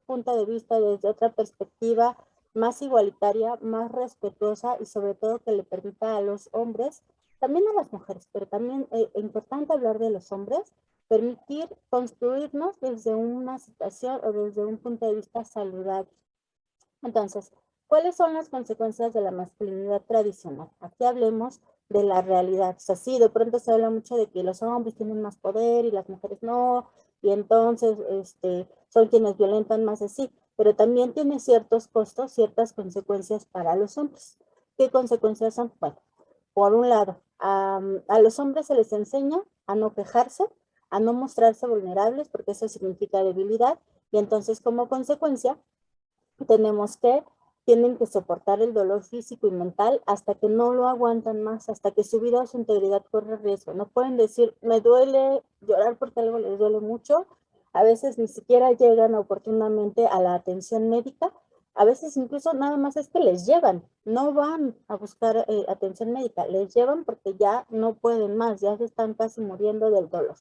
punto de vista, desde otra perspectiva más igualitaria, más respetuosa y sobre todo que le permita a los hombres, también a las mujeres, pero también es importante hablar de los hombres, permitir construirnos desde una situación o desde un punto de vista saludable. Entonces, ¿cuáles son las consecuencias de la masculinidad tradicional? Aquí hablemos de la realidad. O sea, sí, de pronto se habla mucho de que los hombres tienen más poder y las mujeres no, y entonces son quienes violentan más así, pero también tiene ciertos costos, ciertas consecuencias para los hombres. ¿Qué consecuencias son? Bueno, por un lado, a los hombres se les enseña a no quejarse, a no mostrarse vulnerables, porque eso significa debilidad, y entonces como consecuencia tienen que soportar el dolor físico y mental hasta que no lo aguantan más, hasta que su vida o su integridad corre riesgo. No pueden decir, me duele, llorar porque algo les duele mucho. A veces ni siquiera llegan oportunamente a la atención médica. A veces incluso nada más es que les llevan, no van a buscar atención médica, les llevan porque ya no pueden más, ya se están casi muriendo del dolor.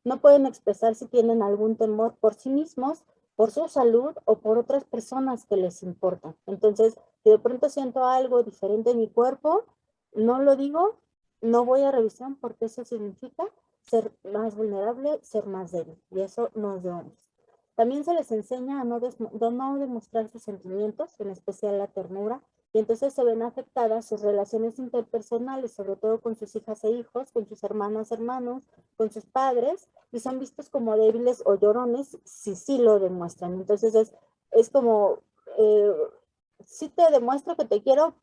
No pueden expresar si tienen algún temor por sí mismos, por su salud o por otras personas que les importan. Entonces, si de pronto siento algo diferente en mi cuerpo, no lo digo, no voy a revisión porque eso significa ser más vulnerable, ser más débil. Y eso no es de hombres. También se les enseña a no demostrar sus sentimientos, en especial la ternura, y entonces se ven afectadas sus relaciones interpersonales, sobre todo con sus hijas e hijos, con sus hermanos, con sus padres, y son vistos como débiles o llorones si sí lo demuestran. Entonces es como, sí te demuestro que te quiero,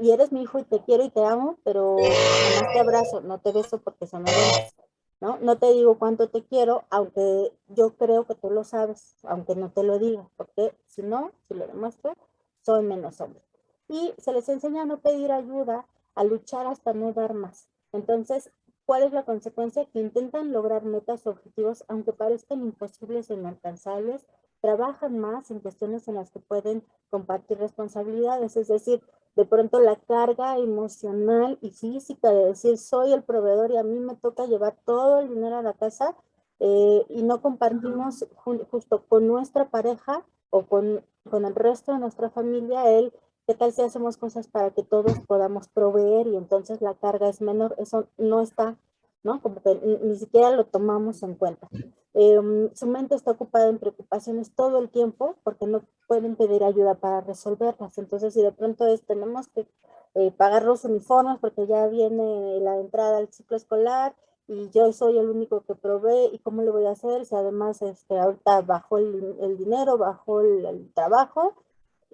y eres mi hijo y te quiero y te amo, pero nomás te abrazo, no te beso porque son eventos, ¿no? No te digo cuánto te quiero, aunque yo creo que tú lo sabes, aunque no te lo diga, porque si no, si lo demuestro, soy menos hombre. Y se les enseña a no pedir ayuda, a luchar hasta no dar más. Entonces, ¿cuál es la consecuencia? Que intentan lograr metas o objetivos, aunque parezcan imposibles e inalcanzables, trabajan más en cuestiones en las que pueden compartir responsabilidades, es decir, de pronto la carga emocional y física de decir soy el proveedor y a mí me toca llevar todo el dinero a la casa y no compartimos justo con nuestra pareja o con el resto de nuestra familia ¿qué tal si hacemos cosas para que todos podamos proveer y entonces la carga es menor? Eso no está, ¿no? Como que ni siquiera lo tomamos en cuenta. Su mente está ocupada en preocupaciones todo el tiempo porque no pueden pedir ayuda para resolverlas. Entonces, si de pronto tenemos que pagar los uniformes porque ya viene la entrada al ciclo escolar y yo soy el único que provee, ¿y cómo le voy a hacer? Si además ahorita bajó el dinero, bajó el trabajo,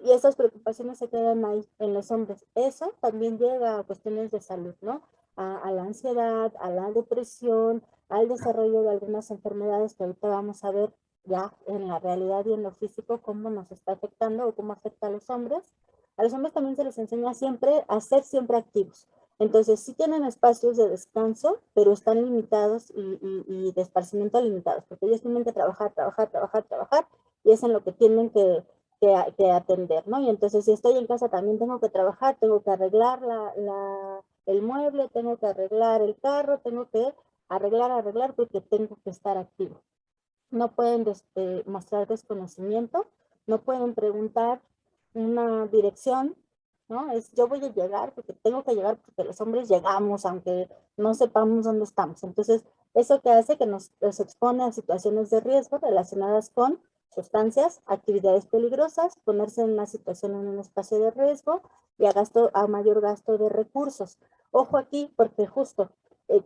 y esas preocupaciones se quedan ahí en los hombres. Eso también llega a cuestiones de salud, ¿no? A la ansiedad, a la depresión, al desarrollo de algunas enfermedades que ahorita vamos a ver ya en la realidad y en lo físico cómo nos está afectando o cómo afecta a los hombres. A los hombres también se les enseña siempre a ser siempre activos. Entonces sí tienen espacios de descanso, pero están limitados y de esparcimiento limitados, porque ellos tienen que trabajar, y es en lo que tienen que atender, ¿no? Y entonces si estoy en casa también tengo que trabajar, tengo que arreglar el mueble, tengo que arreglar el carro, tengo que arreglar porque tengo que estar activo. No pueden mostrar desconocimiento, no pueden preguntar una dirección, ¿no? Yo voy a llegar porque tengo que llegar porque los hombres llegamos aunque no sepamos dónde estamos. Entonces, eso que hace que nos expone a situaciones de riesgo relacionadas con sustancias, actividades peligrosas, ponerse en una situación en un espacio de riesgo y a mayor gasto de recursos. Ojo aquí, porque justo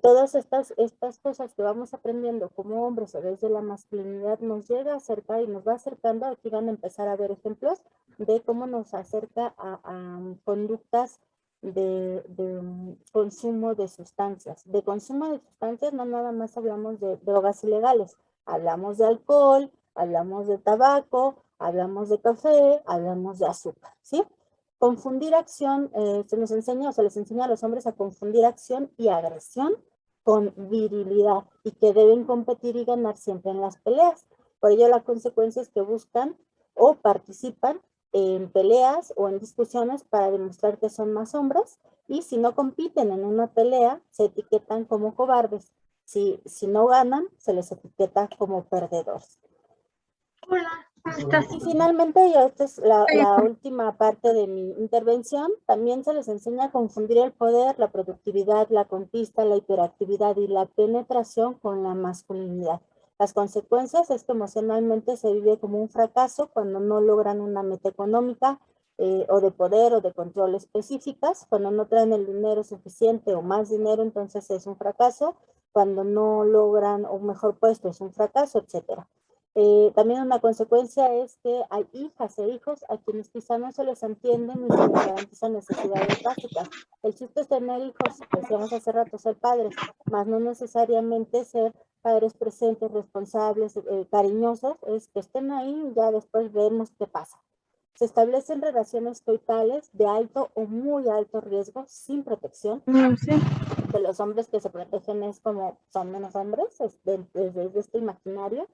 todas estas cosas que vamos aprendiendo como hombres o desde la masculinidad nos llega a acercar y nos va acercando. Aquí van a empezar a ver ejemplos de cómo nos acerca a conductas de consumo de sustancias. De consumo de sustancias no nada más hablamos de drogas ilegales, hablamos de alcohol, hablamos de tabaco, hablamos de café, hablamos de azúcar, ¿sí? Confundir acción, se les enseña a los hombres a confundir acción y agresión con virilidad y que deben competir y ganar siempre en las peleas. Por ello la consecuencia es que buscan o participan en peleas o en discusiones para demostrar que son más hombres y si no compiten en una pelea se etiquetan como cobardes. Si no ganan, se les etiqueta como perdedores. Hola, Y finalmente, ya esta es la última parte de mi intervención, también se les enseña a confundir el poder, la productividad, la conquista, la hiperactividad y la penetración con la masculinidad. Las consecuencias es que emocionalmente se vive como un fracaso cuando no logran una meta económica o de poder o de control específicas, cuando no traen el dinero suficiente o más dinero, entonces es un fracaso, cuando no logran un mejor puesto es un fracaso, etcétera. También una consecuencia es que hay hijas e hijos a quienes quizá no se les entiende ni se les garantizan necesidades básicas. El chiste es tener hijos, decíamos hace rato, ser padres, más no necesariamente ser padres presentes, responsables, cariñosos, es que estén ahí, ya después vemos qué pasa. Se establecen relaciones coitales de alto o muy alto riesgo sin protección. De los hombres que se protegen es como son menos hombres, desde este imaginario.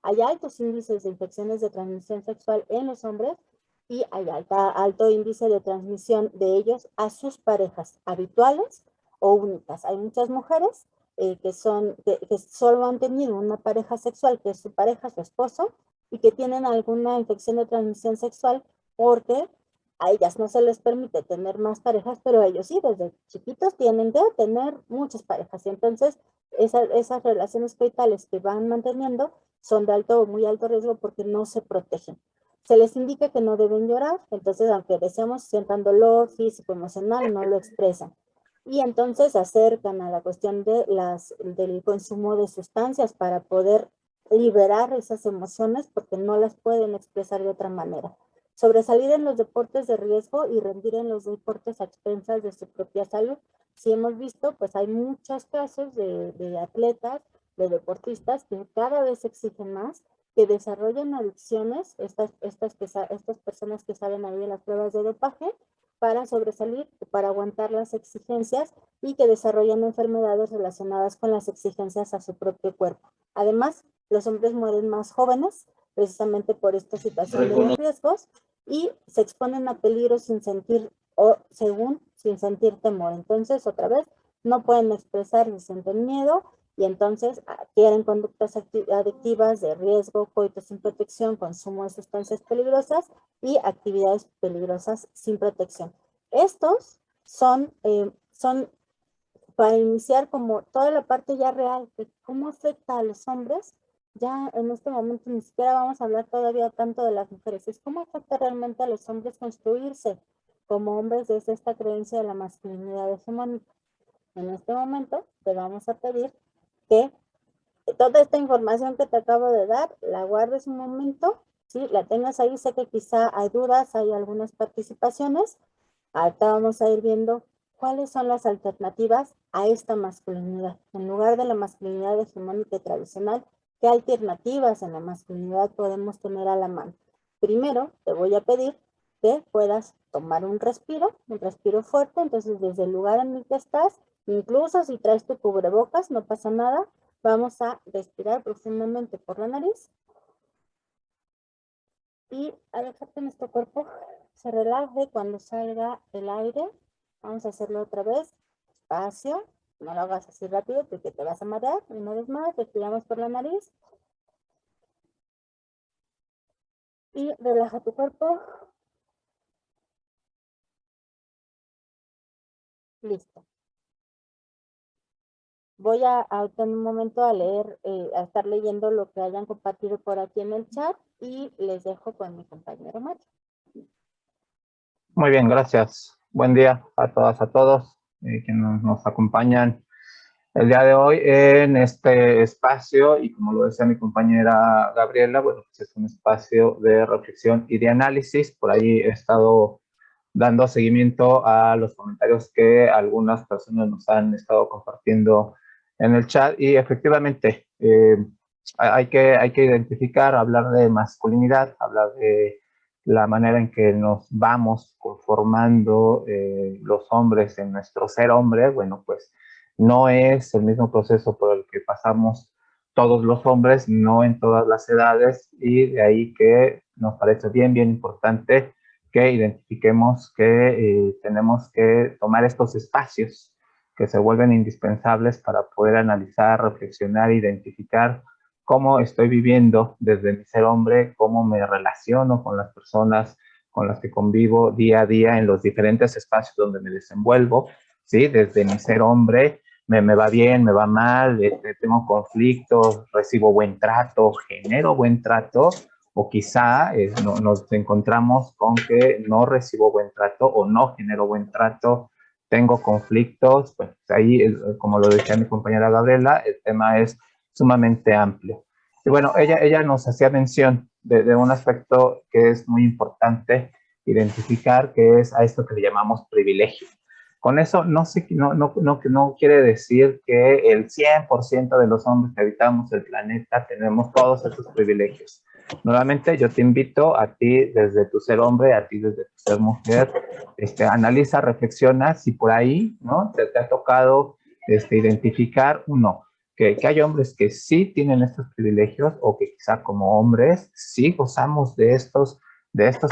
Hay altos índices de infecciones de transmisión sexual en los hombres y hay alto índice de transmisión de ellos a sus parejas habituales o únicas. Hay muchas mujeres que solo han tenido una pareja sexual, que es su pareja, su esposo, y que tienen alguna infección de transmisión sexual porque a ellas no se les permite tener más parejas, pero ellos sí, desde chiquitos tienen que tener muchas parejas. Y entonces esas relaciones coitales que van manteniendo son de alto o muy alto riesgo porque no se protegen. Se les indica que no deben llorar, entonces aunque deseamos sientan dolor físico, emocional, no lo expresan. Y entonces se acercan a la cuestión del consumo de sustancias para poder liberar esas emociones porque no las pueden expresar de otra manera. Sobresalir en los deportes de riesgo y rendir en los deportes a expensas de su propia salud. Si hemos visto, pues hay muchos casos de atletas, de deportistas que cada vez exigen más, que desarrollan adicciones, estas personas que salen ahí en las pruebas de dopaje, para sobresalir, para aguantar las exigencias y que desarrollan enfermedades relacionadas con las exigencias a su propio cuerpo. Además, los hombres mueren más jóvenes, precisamente por esta situación de los riesgos, y se exponen a peligro sin sentir temor. Entonces, otra vez, no pueden expresar ni sienten miedo, y entonces adquieren conductas adictivas de riesgo, coito sin protección, consumo de sustancias peligrosas y actividades peligrosas sin protección. Estos son para iniciar como toda la parte ya real de cómo afecta a los hombres. Ya en este momento ni siquiera vamos a hablar todavía tanto de las mujeres, es cómo afecta realmente a los hombres construirse como hombres desde esta creencia de la masculinidad hegemónica. En este momento te vamos a pedir que toda esta información que te acabo de dar la guardes un momento, ¿sí? La tengas ahí, sé que quizá hay dudas, hay algunas participaciones. Ahorita vamos a ir viendo cuáles son las alternativas a esta masculinidad. En lugar de la masculinidad hegemónica y tradicional, ¿qué alternativas en la masculinidad podemos tener a la mano? Primero, te voy a pedir que puedas tomar un respiro fuerte, entonces desde el lugar en el que estás, incluso si traes tu cubrebocas, no pasa nada, vamos a respirar profundamente por la nariz y a dejar que nuestro cuerpo se relaje cuando salga el aire. Vamos a hacerlo otra vez, despacio, no lo hagas así rápido porque te vas a marear. Una vez más, respiramos por la nariz y relaja tu cuerpo. Listo. Voy a en un momento a leer, a estar leyendo lo que hayan compartido por aquí en el chat y les dejo con mi compañero Mario. Muy bien, gracias. Buen día a todas, a todos quienes nos acompañan el día de hoy en este espacio, y como lo decía mi compañera Gabriela, bueno, pues es un espacio de reflexión y de análisis. Por ahí he estado dando seguimiento a los comentarios que algunas personas nos han estado compartiendo en el chat, y efectivamente hay que identificar, hablar de masculinidad, hablar de la manera en que nos vamos conformando los hombres en nuestro ser hombre. Bueno, pues no es el mismo proceso por el que pasamos todos los hombres, no en todas las edades, y de ahí que nos parece bien importante que identifiquemos que tenemos que tomar estos espacios que se vuelven indispensables para poder analizar, reflexionar, identificar cómo estoy viviendo desde mi ser hombre, cómo me relaciono con las personas con las que convivo día a día en los diferentes espacios donde me desenvuelvo, ¿sí? Desde mi ser hombre, me va bien, me va mal, tengo conflictos, recibo buen trato, genero buen trato, o quizá nos encontramos con que no recibo buen trato o no genero buen trato, tengo conflictos. Pues ahí, como lo decía mi compañera Gabriela, el tema es sumamente amplio. Y bueno, ella nos hacía mención de un aspecto que es muy importante identificar, que es a esto que le llamamos privilegio. Con eso no quiere decir que el 100% de los hombres que habitamos el planeta tenemos todos esos privilegios. Nuevamente, yo te invito a ti desde tu ser hombre, a ti desde tu ser mujer, analiza, reflexiona si por ahí, ¿no? te ha tocado identificar uno, que hay hombres que sí tienen estos privilegios o que quizá como hombres sí gozamos de estos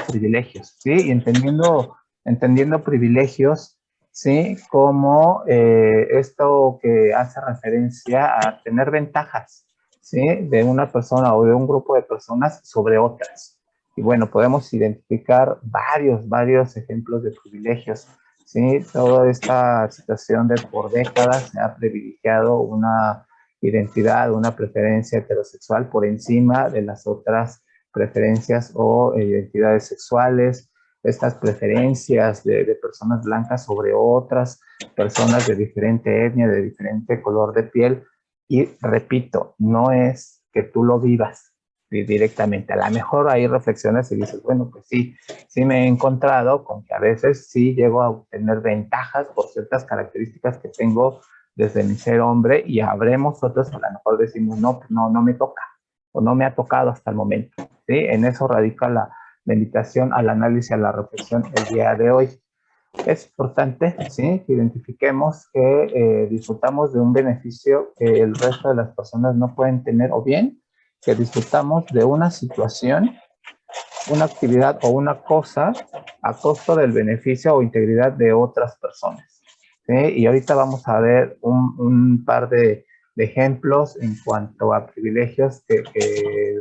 privilegios, ¿sí? Y entendiendo privilegios, ¿sí? Como esto que hace referencia a tener ventajas, ¿sí? De una persona o de un grupo de personas sobre otras. Y bueno, podemos identificar varios ejemplos de privilegios, ¿sí? Toda esta situación de por décadas se ha privilegiado una identidad, una preferencia heterosexual por encima de las otras preferencias o identidades sexuales, estas preferencias de personas blancas sobre otras personas de diferente etnia, de diferente color de piel. Y repito, no es que tú lo vivas directamente. A lo mejor ahí reflexionas y dices, bueno, pues sí me he encontrado con que a veces sí llego a obtener ventajas por ciertas características que tengo desde mi ser hombre, y habremos otros que a lo mejor decimos, no me toca, o no me ha tocado hasta el momento, ¿sí? En eso radica la invitación al análisis, a la reflexión el día de hoy. Es importante, ¿sí? Que identifiquemos que disfrutamos de un beneficio que el resto de las personas no pueden tener, o bien que disfrutamos de una situación, una actividad o una cosa a costo del beneficio o integridad de otras personas, ¿sí? Y ahorita vamos a ver un par de ejemplos en cuanto a privilegios que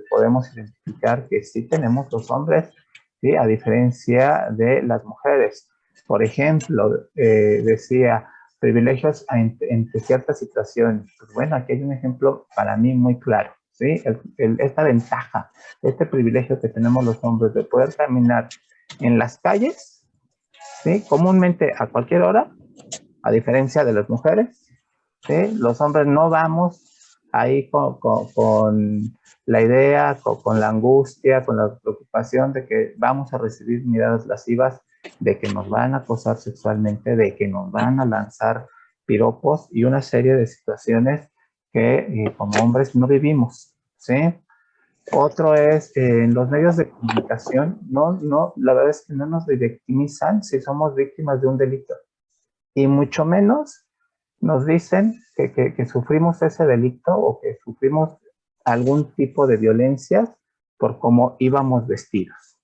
podemos identificar que sí tenemos los hombres, ¿sí? A diferencia de las mujeres. Por ejemplo, decía, privilegios entre ciertas situaciones. Pues bueno, aquí hay un ejemplo para mí muy claro, ¿sí? Esta ventaja, este privilegio que tenemos los hombres de poder caminar en las calles, ¿sí? Comúnmente a cualquier hora, a diferencia de las mujeres, ¿sí? Los hombres no vamos ahí con la idea, con la angustia, con la preocupación de que vamos a recibir miradas lascivas, de que nos van a acosar sexualmente, de que nos van a lanzar piropos y una serie de situaciones que como hombres no vivimos, ¿sí? Otro es en los medios de comunicación, la verdad es que no nos victimizan si somos víctimas de un delito, y mucho menos nos dicen que sufrimos ese delito o que sufrimos algún tipo de violencia por cómo íbamos vestidos.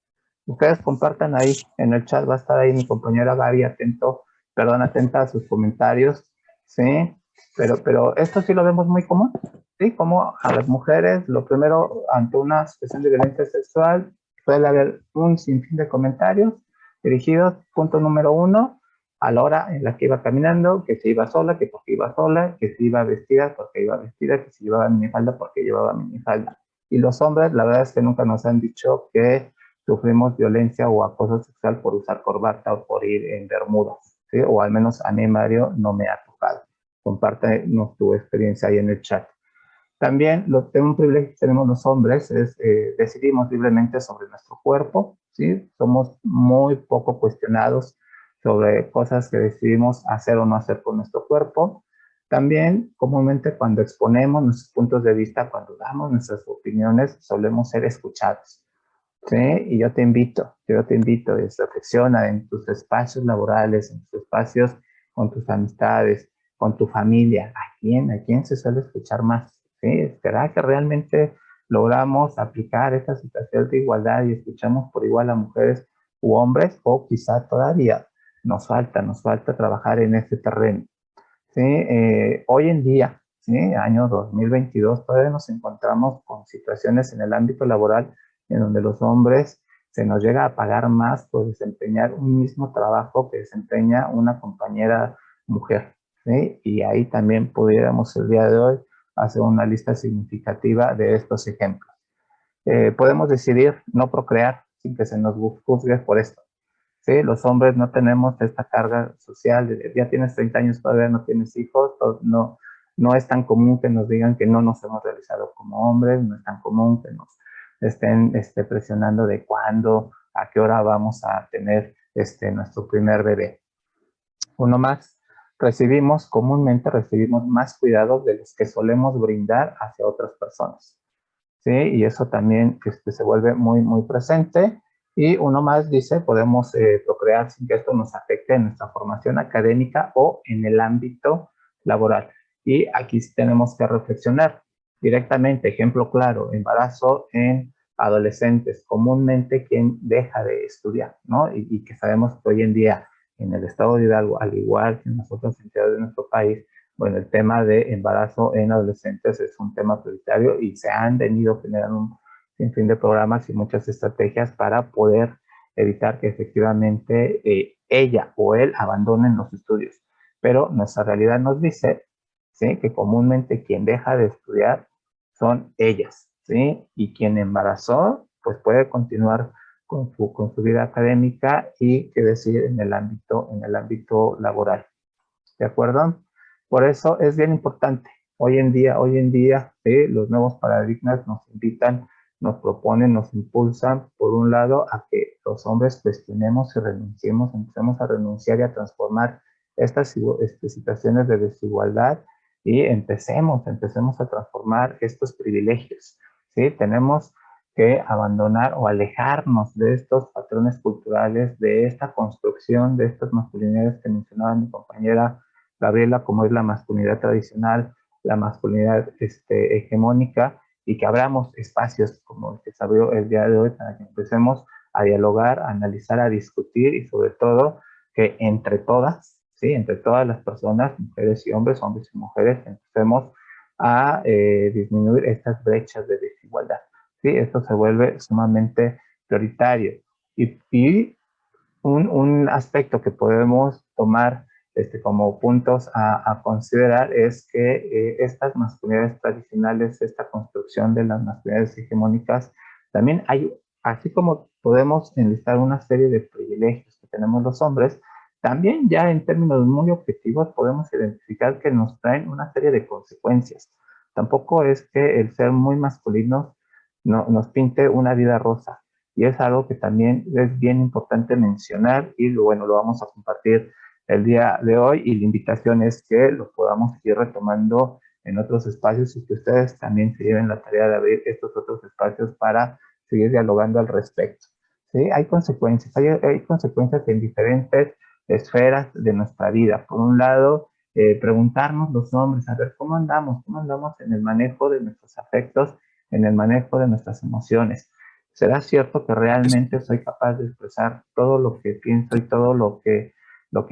Ustedes compartan ahí en el chat, va a estar ahí mi compañera Gaby atenta a sus comentarios, ¿sí? Pero esto sí lo vemos muy común, ¿sí? Como a las mujeres, lo primero, ante una situación de violencia sexual, puede haber un sinfín de comentarios dirigidos, punto número 1, a la hora en la que iba caminando, que se iba sola, que porque iba sola, que se iba vestida porque iba vestida, que se llevaba minifalda porque llevaba minifalda. Y los hombres, la verdad es que nunca nos han dicho que sufrimos violencia o acoso sexual por usar corbata o por ir en bermudas, ¿sí? O al menos a mí, Mario, no me ha tocado. Compártenos tu experiencia ahí en el chat. También un privilegio que tenemos los hombres es decidimos libremente sobre nuestro cuerpo, ¿sí? Somos muy poco cuestionados sobre cosas que decidimos hacer o no hacer con nuestro cuerpo. También, comúnmente, cuando exponemos nuestros puntos de vista, cuando damos nuestras opiniones, solemos ser escuchados, ¿sí? Y yo te invito, reflexiona en tus espacios laborales, en tus espacios con tus amistades, con tu familia. ¿A quién se suele escuchar más? ¿Sí? ¿Será que realmente logramos aplicar esta situación de igualdad y escuchamos por igual a mujeres u hombres? O quizá todavía nos falta trabajar en este terreno, ¿sí? Hoy en día, ¿sí? Año 2022, todavía nos encontramos con situaciones en el ámbito laboral en donde los hombres se nos llega a pagar más por desempeñar un mismo trabajo que desempeña una compañera mujer, ¿sí? Y ahí también pudiéramos el día de hoy hacer una lista significativa de estos ejemplos. Podemos decidir no procrear sin que se nos juzgue por esto. ¿Sí? Los hombres no tenemos esta carga social de ya tienes 30 años, todavía no tienes hijos, no es tan común que nos digan que no nos hemos realizado como hombres, no es tan común que nos estén presionando de cuándo, a qué hora vamos a tener nuestro primer bebé. Uno más, comúnmente recibimos más cuidados de los que solemos brindar hacia otras personas, ¿sí? Y eso también se vuelve muy, muy presente. Y uno más dice, podemos procrear sin que esto nos afecte en nuestra formación académica o en el ámbito laboral. Y aquí sí tenemos que reflexionar directamente, ejemplo claro, embarazo en adolescentes, comúnmente quien deja de estudiar, ¿no? Y que sabemos que hoy en día en el estado de Hidalgo, al igual que en las otras entidades de nuestro país, bueno, el tema de embarazo en adolescentes es un tema prioritario y se han venido generando un sinfín de programas y muchas estrategias para poder evitar que efectivamente ella o él abandonen los estudios. Pero nuestra realidad nos dice, ¿sí?, que comúnmente quien deja de estudiar son ellas, ¿sí? Y quien embarazó, pues puede continuar con su vida académica y, qué decir, en el ámbito laboral. ¿De acuerdo? Por eso es bien importante. Hoy en día, ¿sí?, los nuevos paradigmas nos invitan, nos proponen, nos impulsan, por un lado, a que los hombres cuestionemos y renunciemos, empecemos a renunciar y a transformar estas situaciones de desigualdad y empecemos a transformar estos privilegios, ¿sí? Tenemos que abandonar o alejarnos de estos patrones culturales, de esta construcción, de estas masculinidades que mencionaba mi compañera Gabriela, como es la masculinidad tradicional, la masculinidad hegemónica, y que abramos espacios como el que se abrió el día de hoy para que empecemos a dialogar, a analizar, a discutir y sobre todo que entre todas, ¿sí?, entre todas las personas, mujeres y hombres y mujeres, empecemos a disminuir estas brechas de desigualdad. ¿Sí? Esto se vuelve sumamente prioritario. Y un aspecto que podemos tomar como puntos a considerar es que estas masculinidades tradicionales, esta construcción de las masculinidades hegemónicas, también hay, así como podemos enlistar una serie de privilegios que tenemos los hombres, también ya en términos muy objetivos podemos identificar que nos traen una serie de consecuencias. Tampoco es que el ser muy masculinos nos pinte una vida rosa. Y es algo que también es bien importante mencionar y bueno, lo vamos a compartir el día de hoy y la invitación es que lo podamos ir retomando en otros espacios y que ustedes también se lleven la tarea de abrir estos otros espacios para seguir dialogando al respecto. ¿Sí? Hay consecuencias, hay consecuencias en diferentes esferas de nuestra vida. Por un lado, preguntarnos los hombres, a ver, ¿cómo andamos en el manejo de nuestros afectos, en el manejo de nuestras emociones? ¿Será cierto que realmente soy capaz de expresar todo lo que pienso y todo lo que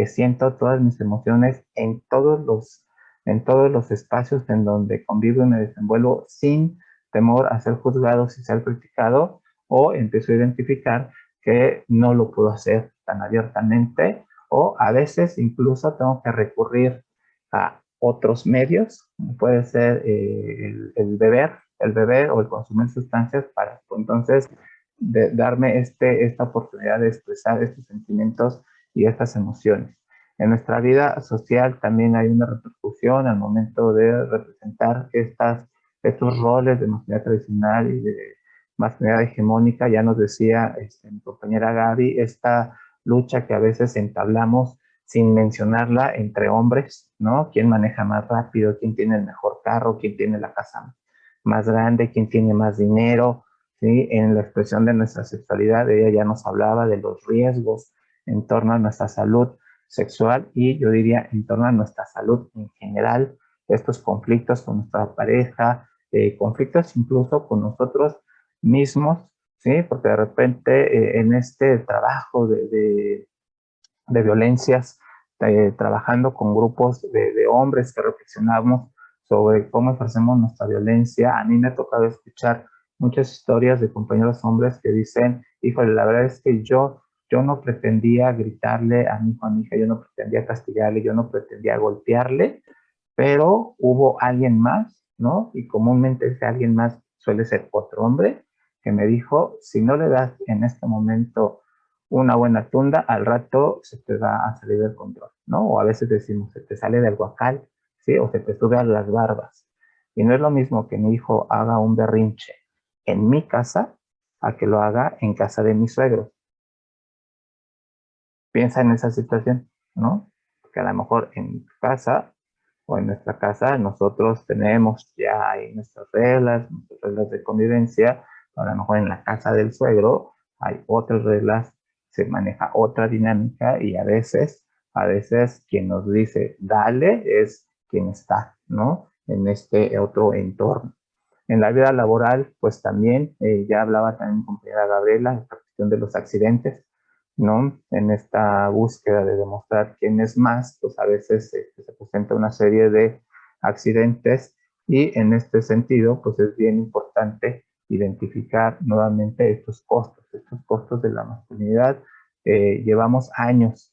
siento, todas mis emociones en todos los espacios en donde convivo y me desenvuelvo sin temor a ser juzgado, sin ser criticado? O empiezo a identificar que no lo puedo hacer tan abiertamente o a veces incluso tengo que recurrir a otros medios, puede ser el beber o el consumir sustancias para entonces darme esta oportunidad de expresar estos sentimientos y estas emociones. En nuestra vida social también hay una repercusión al momento de representar estos roles de masculinidad tradicional y de masculinidad hegemónica. Ya nos decía mi compañera Gaby, esta lucha que a veces entablamos sin mencionarla entre hombres, ¿no? ¿Quién maneja más rápido? ¿Quién tiene el mejor carro? ¿Quién tiene la casa más grande? ¿Quién tiene más dinero? ¿Sí? En la expresión de nuestra sexualidad, ella ya nos hablaba de los riesgos en torno a nuestra salud sexual y yo diría en torno a nuestra salud en general, estos conflictos con nuestra pareja, conflictos incluso con nosotros mismos, ¿sí? Porque de repente en este trabajo de violencias, trabajando con grupos de hombres que reflexionamos sobre cómo ejercemos nuestra violencia. A mí me ha tocado escuchar muchas historias de compañeros hombres que dicen, híjole, la verdad es que yo no pretendía gritarle a mi hijo, a mi hija, yo no pretendía castigarle, yo no pretendía golpearle, pero hubo alguien más, ¿no? Y comúnmente ese alguien más suele ser otro hombre que me dijo, si no le das en este momento una buena tunda, al rato se te va a salir del control, ¿no? O a veces decimos, se te sale del guacal, ¿sí? O se te sube a las barbas. Y no es lo mismo que mi hijo haga un berrinche en mi casa a que lo haga en casa de mis suegros. Piensa en esa situación, ¿no? Porque a lo mejor en tu casa o en nuestra casa nosotros tenemos ya ahí nuestras reglas de convivencia. A lo mejor en la casa del suegro hay otras reglas, se maneja otra dinámica y a veces quien nos dice dale es quien está, ¿no? En este otro entorno. En la vida laboral, pues también, ya hablaba también mi compañera Gabriela, esta cuestión de los accidentes, ¿no? En esta búsqueda de demostrar quién es más, pues a veces se presenta una serie de accidentes y en este sentido, pues es bien importante identificar nuevamente estos costos de la masculinidad. Llevamos años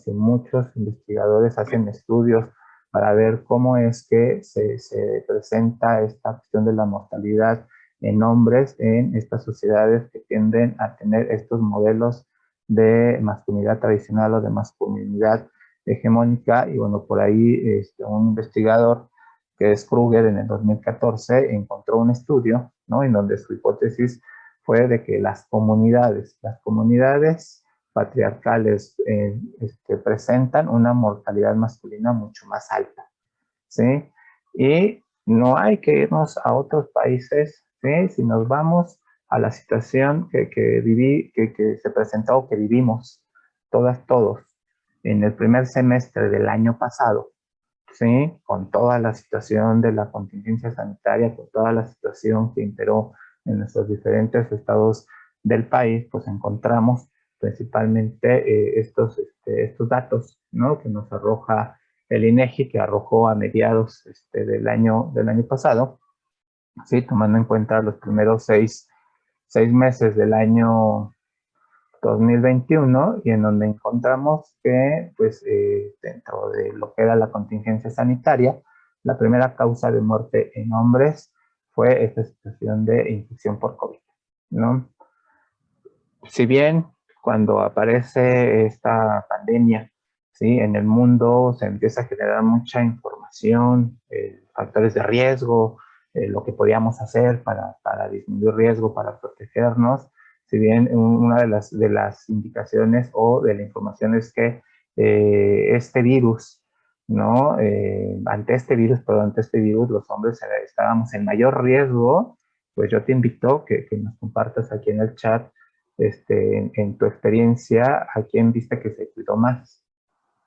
que muchos investigadores hacen estudios para ver cómo es que se presenta esta cuestión de la mortalidad en hombres en estas sociedades que tienden a tener estos modelos de masculinidad tradicional o de masculinidad hegemónica. Y bueno, por ahí un investigador que es Kruger en el 2014 encontró un estudio, ¿no? En donde su hipótesis fue de que las comunidades patriarcales presentan una mortalidad masculina mucho más alta, ¿sí? Y no hay que irnos a otros países, ¿sí? Si nos vamos a la situación que se presentó o que vivimos todos en el primer semestre del año pasado, ¿sí? Con toda la situación de la contingencia sanitaria, con toda la situación que imperó en nuestros diferentes estados del país, pues encontramos principalmente estos datos, ¿no? Que nos arroja el INEGI, que arrojó a mediados del año pasado, ¿sí? Tomando en cuenta los primeros seis meses del año 2021, y en donde encontramos que, pues, dentro de lo que era la contingencia sanitaria, la primera causa de muerte en hombres fue esta situación de infección por COVID, ¿no? Si bien cuando aparece esta pandemia, ¿sí? En el mundo se empieza a generar mucha información, factores de riesgo, lo que podíamos hacer para disminuir riesgo, para protegernos. Si bien una de las indicaciones o de la información es que este virus, ¿no? Ante este virus los hombres estábamos en mayor riesgo, pues yo te invito que nos compartas aquí en el chat en tu experiencia, ¿a quién viste que se cuidó más?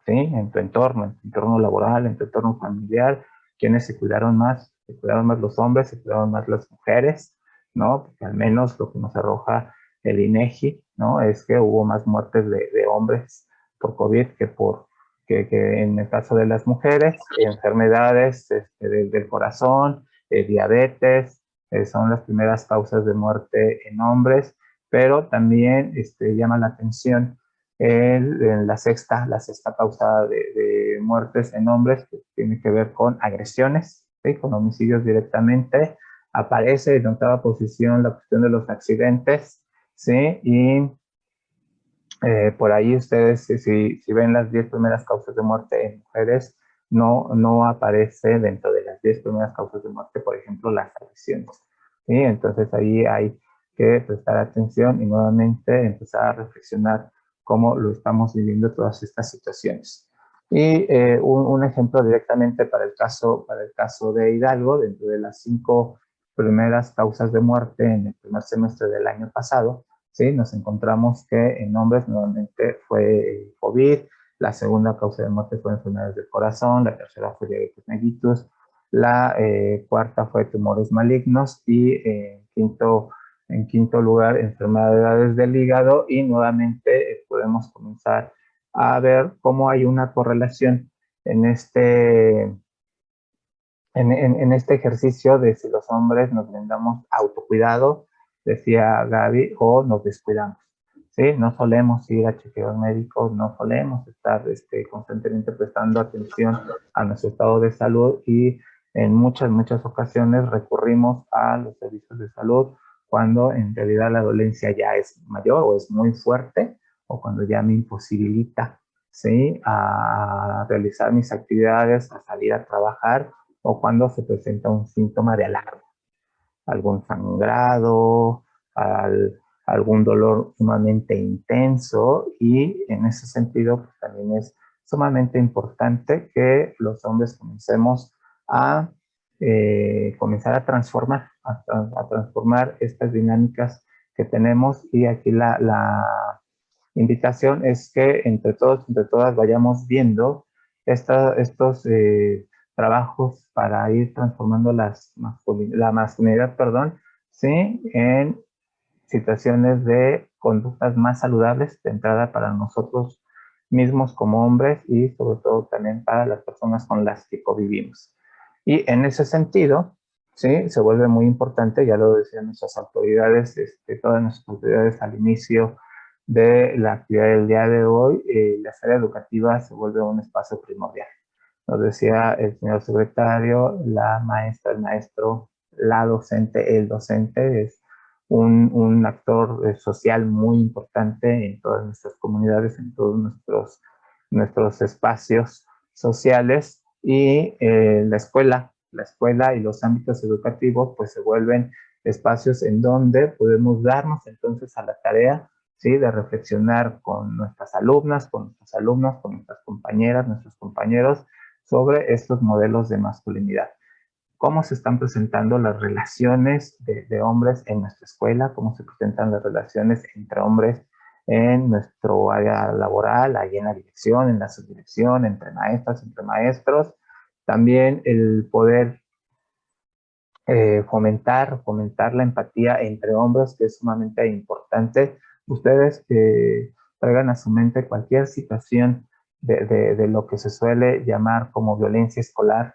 ¿Sí? En tu entorno laboral, en tu entorno familiar, ¿quiénes se cuidaron más? ¿Se cuidaron más los hombres? ¿Se cuidaron más las mujeres? ¿No? Porque al menos lo que nos arroja el INEGI, ¿no? Es que hubo más muertes de hombres por COVID que en el caso de las mujeres, enfermedades del corazón, diabetes, son las primeras causas de muerte en hombres, pero también llama la atención en la sexta causa de muertes en hombres, que tiene que ver con agresiones, ¿sí? Con homicidios directamente. Aparece en octava posición la cuestión de los accidentes, ¿sí? Y por ahí ustedes, si ven las 10 primeras causas de muerte en mujeres, no aparece dentro de las 10 primeras causas de muerte, por ejemplo, las agresiones, ¿sí? Entonces ahí hay que prestar atención y nuevamente empezar a reflexionar cómo lo estamos viviendo todas estas situaciones. Y un ejemplo directamente para el caso de Hidalgo, dentro de las 5 primeras causas de muerte en el primer semestre del año pasado, ¿sí? Nos encontramos que en hombres nuevamente fue COVID, la segunda causa de muerte fue enfermedades del corazón, la tercera fue diabetes mellitus, la cuarta fue tumores malignos y en quinto lugar enfermedades del hígado, y nuevamente podemos comenzar a ver cómo hay una correlación en en este ejercicio de si los hombres nos brindamos autocuidado, decía Gaby, o nos descuidamos. ¿Sí? No solemos ir a chequeos médicos, no solemos estar constantemente prestando atención a nuestro estado de salud y en muchas ocasiones recurrimos a los servicios de salud cuando en realidad la dolencia ya es mayor o es muy fuerte o cuando ya me imposibilita, ¿sí?, a realizar mis actividades, a salir a trabajar o cuando se presenta un síntoma de alarma, algún sangrado, algún dolor sumamente intenso y en ese sentido pues, también es sumamente importante que los hombres comencemos a comenzar a transformar, a transformar estas dinámicas que tenemos y aquí la invitación es que entre todos, entre todas vayamos viendo estos trabajos para ir transformando la masculinidad, perdón, ¿sí?, en situaciones de conductas más saludables de entrada para nosotros mismos como hombres y sobre todo también para las personas con las que convivimos. Y en ese sentido, ¿sí?, se vuelve muy importante, ya lo decían nuestras autoridades, todas nuestras autoridades al inicio de la actividad del día de hoy, la esfera educativa se vuelve un espacio primordial. Nos decía el señor secretario, la maestra, el maestro, la docente, el docente es un actor social muy importante en todas nuestras comunidades, en todos nuestros espacios sociales y la escuela y los ámbitos educativos pues se vuelven espacios en donde podemos darnos entonces a la tarea, ¿sí?, de reflexionar con nuestras alumnas, con nuestros alumnos, con nuestras compañeras, nuestros compañeros sobre estos modelos de masculinidad. Cómo se están presentando las relaciones de hombres en nuestra escuela, cómo se presentan las relaciones entre hombres en nuestro área laboral, ahí en la dirección, en la subdirección, entre maestras, entre maestros. También el poder fomentar la empatía entre hombres, que es sumamente importante. Ustedes traigan a su mente cualquier situación de lo que se suele llamar como violencia escolar,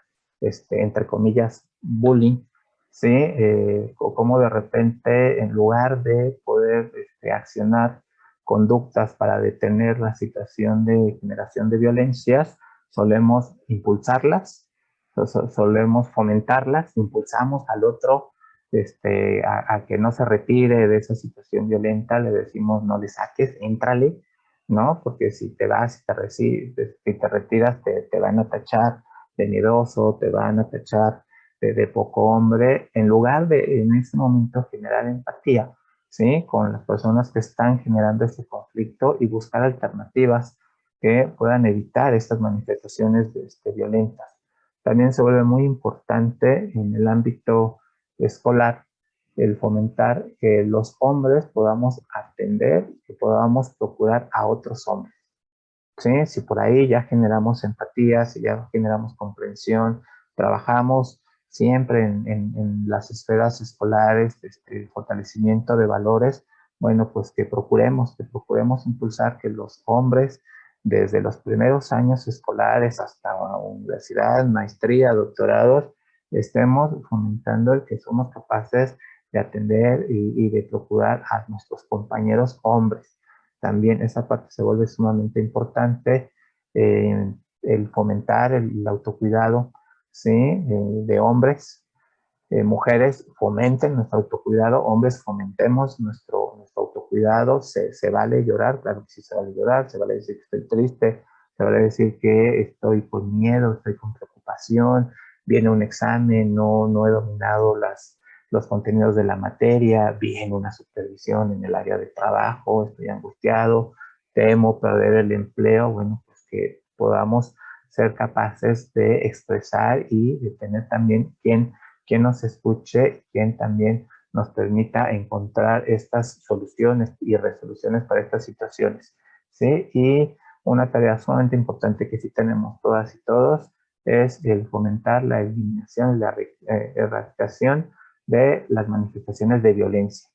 entre comillas, bullying, ¿sí? O cómo de repente, en lugar de poder accionar conductas para detener la situación de generación de violencias, solemos impulsarlas, solemos fomentarlas, impulsamos al otro a que no se retire de esa situación violenta, le decimos no le saques, éntrale, ¿no? Porque si te vas, si te retiras, te van a tachar de miedoso, te van a tachar de poco hombre, en lugar de en ese momento generar empatía, ¿sí?, con las personas que están generando este conflicto y buscar alternativas que puedan evitar estas manifestaciones violentas. También se vuelve muy importante en el ámbito escolar el fomentar que los hombres podamos atender, que podamos procurar a otros hombres. ¿Sí? Si por ahí ya generamos empatía, si ya generamos comprensión, trabajamos siempre en las esferas escolares, el fortalecimiento de valores, bueno, pues que procuremos impulsar que los hombres desde los primeros años escolares hasta la universidad, maestría, doctorados, estemos fomentando el que somos capaces de atender y de procurar a nuestros compañeros hombres. También esa parte se vuelve sumamente importante, el fomentar el autocuidado, ¿sí?, de hombres. Mujeres fomenten nuestro autocuidado, hombres fomentemos nuestro autocuidado. Se vale llorar, claro que sí se vale llorar, se vale decir que estoy triste, se vale decir que estoy con miedo, estoy con preocupación, viene un examen, no he dominado los contenidos de la materia, viene una supervisión en el área de trabajo, estoy angustiado, temo perder el empleo. Bueno, pues que podamos ser capaces de expresar y de tener también quien nos escuche, quien también nos permita encontrar estas soluciones y resoluciones para estas situaciones, ¿sí? Y una tarea sumamente importante que sí tenemos todas y todos es el fomentar la eliminación y la erradicación de las manifestaciones de violencia,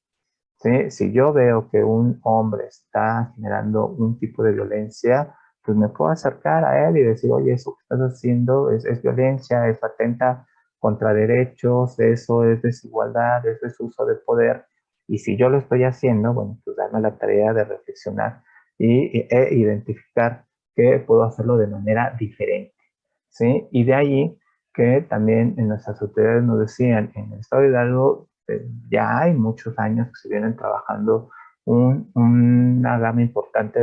¿sí? Si yo veo que un hombre está generando un tipo de violencia, pues me puedo acercar a él y decir, oye, eso que estás haciendo es violencia, es atenta contra derechos, eso es desigualdad, eso es uso de poder. Y si yo lo estoy haciendo, bueno, pues darme la tarea de reflexionar e identificar que puedo hacerlo de manera diferente, ¿sí? Y de ahí que también en nuestras autoridades nos decían, en el estado de Hidalgo ya hay muchos años que se vienen trabajando una gama importante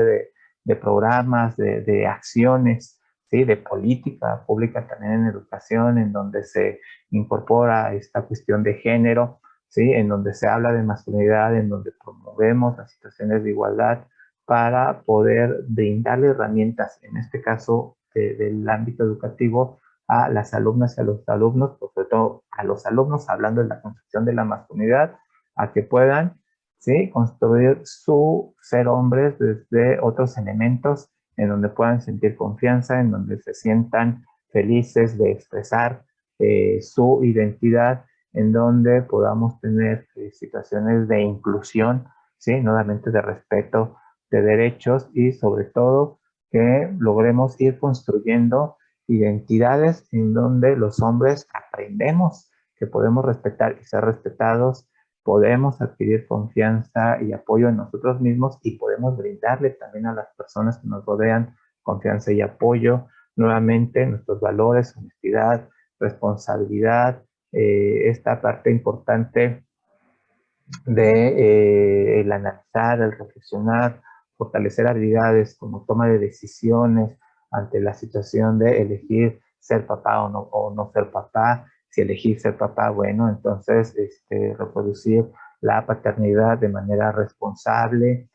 de programas, de acciones, ¿sí? De política pública también en educación, en donde se incorpora esta cuestión de género, ¿sí? En donde se habla de masculinidad, en donde promovemos las situaciones de igualdad para poder brindarle herramientas, en este caso del ámbito educativo, a las alumnas y a los alumnos, sobre todo a los alumnos, hablando de la construcción de la masculinidad, a que puedan, ¿sí? Construir su ser hombres desde otros elementos en donde puedan sentir confianza, en donde se sientan felices de expresar su identidad, en donde podamos tener situaciones de inclusión, ¿sí? Nuevamente de respeto de derechos y sobre todo que logremos ir construyendo identidades en donde los hombres aprendemos que podemos respetar y ser respetados, podemos adquirir confianza y apoyo en nosotros mismos y podemos brindarle también a las personas que nos rodean confianza y apoyo. Nuevamente, nuestros valores, honestidad, responsabilidad, esta parte importante de el analizar, el reflexionar, fortalecer habilidades como toma de decisiones ante la situación de elegir ser papá o no ser papá. Si elegir ser papá, bueno, entonces reproducir la paternidad de manera responsable,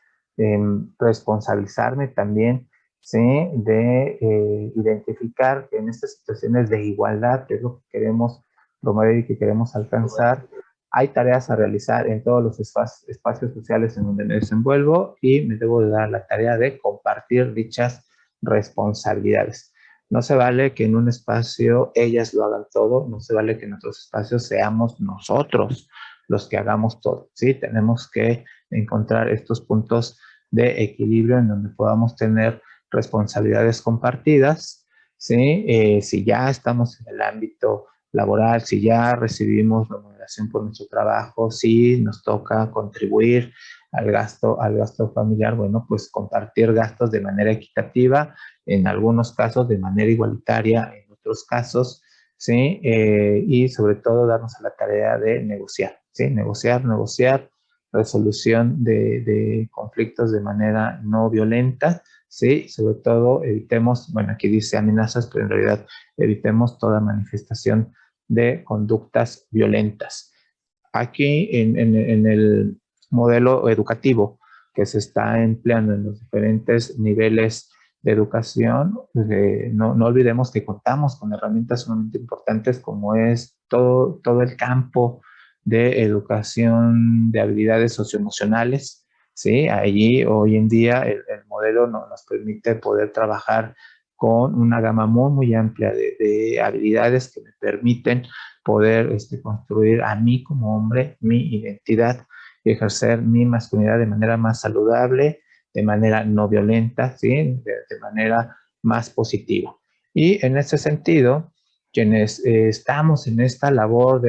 responsabilizarme también, ¿sí? De identificar que en estas situaciones de igualdad, que es lo que queremos promover y que queremos alcanzar, hay tareas a realizar en todos los espacios sociales en donde me desenvuelvo y me debo de dar la tarea de compartir dichas responsabilidades. No se vale que en un espacio ellas lo hagan todo, no se vale que en otros espacios seamos nosotros los que hagamos todo, ¿sí? Tenemos que encontrar estos puntos de equilibrio en donde podamos tener responsabilidades compartidas, ¿sí? Si ya estamos en el ámbito laboral, si ya recibimos remuneración por nuestro trabajo, si nos toca contribuir al gasto familiar, bueno, pues compartir gastos de manera equitativa, en algunos casos de manera igualitaria, en otros casos, ¿sí? Y sobre todo darnos a la tarea de negociar, ¿sí? Negociar, resolución de conflictos de manera no violenta, ¿sí? Sobre todo evitemos, bueno, aquí dice amenazas, pero en realidad evitemos toda manifestación de conductas violentas. Aquí en el modelo educativo que se está empleando en los diferentes niveles de educación, no olvidemos que contamos con herramientas sumamente importantes como es todo el campo de educación de habilidades socioemocionales, ¿sí? Allí hoy en día el modelo nos permite poder trabajar con una gama muy amplia de habilidades que me permiten poder construir a mí como hombre mi identidad y ejercer mi masculinidad de manera más saludable, de manera no violenta, ¿sí? de manera más positiva. Y en ese sentido, quienes estamos en esta labor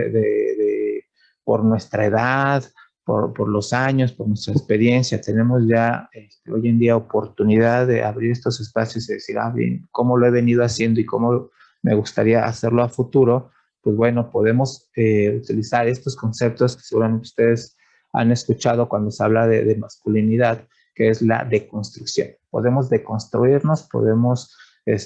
por nuestra edad, por los años, por nuestra experiencia, tenemos ya hoy en día oportunidad de abrir estos espacios y decir, bien, cómo lo he venido haciendo y cómo me gustaría hacerlo a futuro, pues bueno, podemos utilizar estos conceptos que seguramente ustedes han escuchado cuando se habla de masculinidad, que es la deconstrucción. Podemos deconstruirnos, podemos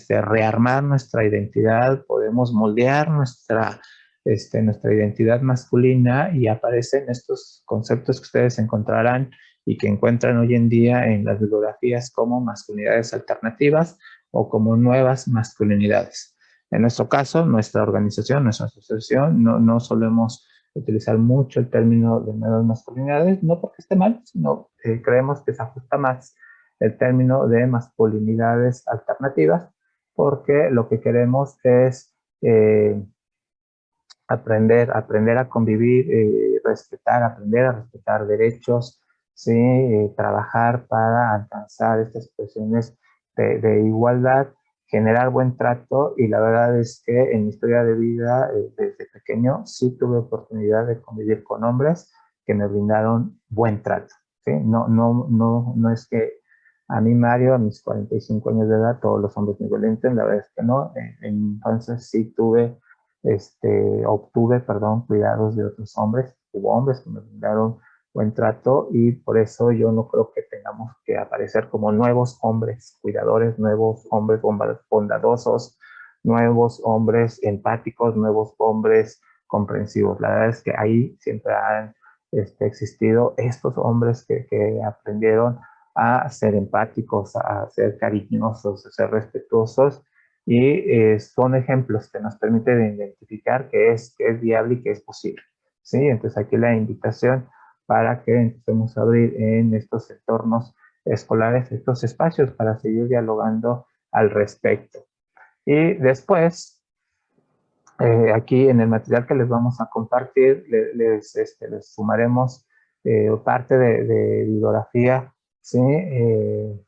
rearmar nuestra identidad, podemos moldear nuestra identidad masculina y aparecen estos conceptos que ustedes encontrarán y que encuentran hoy en día en las bibliografías como masculinidades alternativas o como nuevas masculinidades. En nuestro caso, nuestra organización, nuestra asociación, no solemos utilizar mucho el término de nuevas masculinidades, no porque esté mal, sino creemos que se ajusta más el término de masculinidades alternativas, porque lo que queremos es aprender a convivir, aprender a respetar derechos, ¿sí? Trabajar para alcanzar estas situaciones de igualdad, generar buen trato, y la verdad es que en mi historia de vida, desde pequeño, pequeño sí tuve oportunidad de convivir con hombres que me brindaron buen trato, ¿sí? No es que a mí, Mario, a mis 45 años de edad, todos los hombres me violenten, la verdad es que no. Entonces sí obtuve, cuidados de otros hombres. Hubo hombres que me brindaron buen trato y por eso yo no creo que tengamos que aparecer como nuevos hombres cuidadores, nuevos hombres bondadosos, nuevos hombres empáticos, nuevos hombres comprensivos. La verdad es que ahí siempre han existido estos hombres que aprendieron a ser empáticos, a ser cariñosos, a ser respetuosos y son ejemplos que nos permiten identificar que es viable y que es posible, ¿sí? Entonces aquí la invitación para que empecemos a abrir en estos entornos escolares estos espacios para seguir dialogando al respecto. Y después, aquí en el material que les vamos a compartir, les sumaremos parte de bibliografía, ¿sí?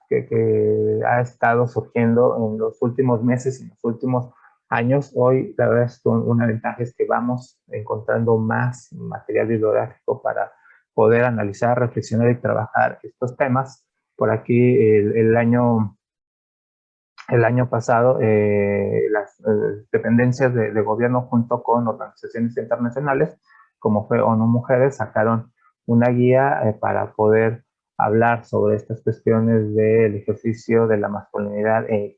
Que ha estado surgiendo en los últimos meses y en los últimos años. Hoy, la verdad, una ventaja es que vamos encontrando más material bibliográfico para poder analizar, reflexionar y trabajar estos temas. Por aquí, el año pasado, las dependencias de gobierno junto con organizaciones internacionales, como fue ONU Mujeres, sacaron una guía para poder hablar sobre estas cuestiones del ejercicio de la masculinidad en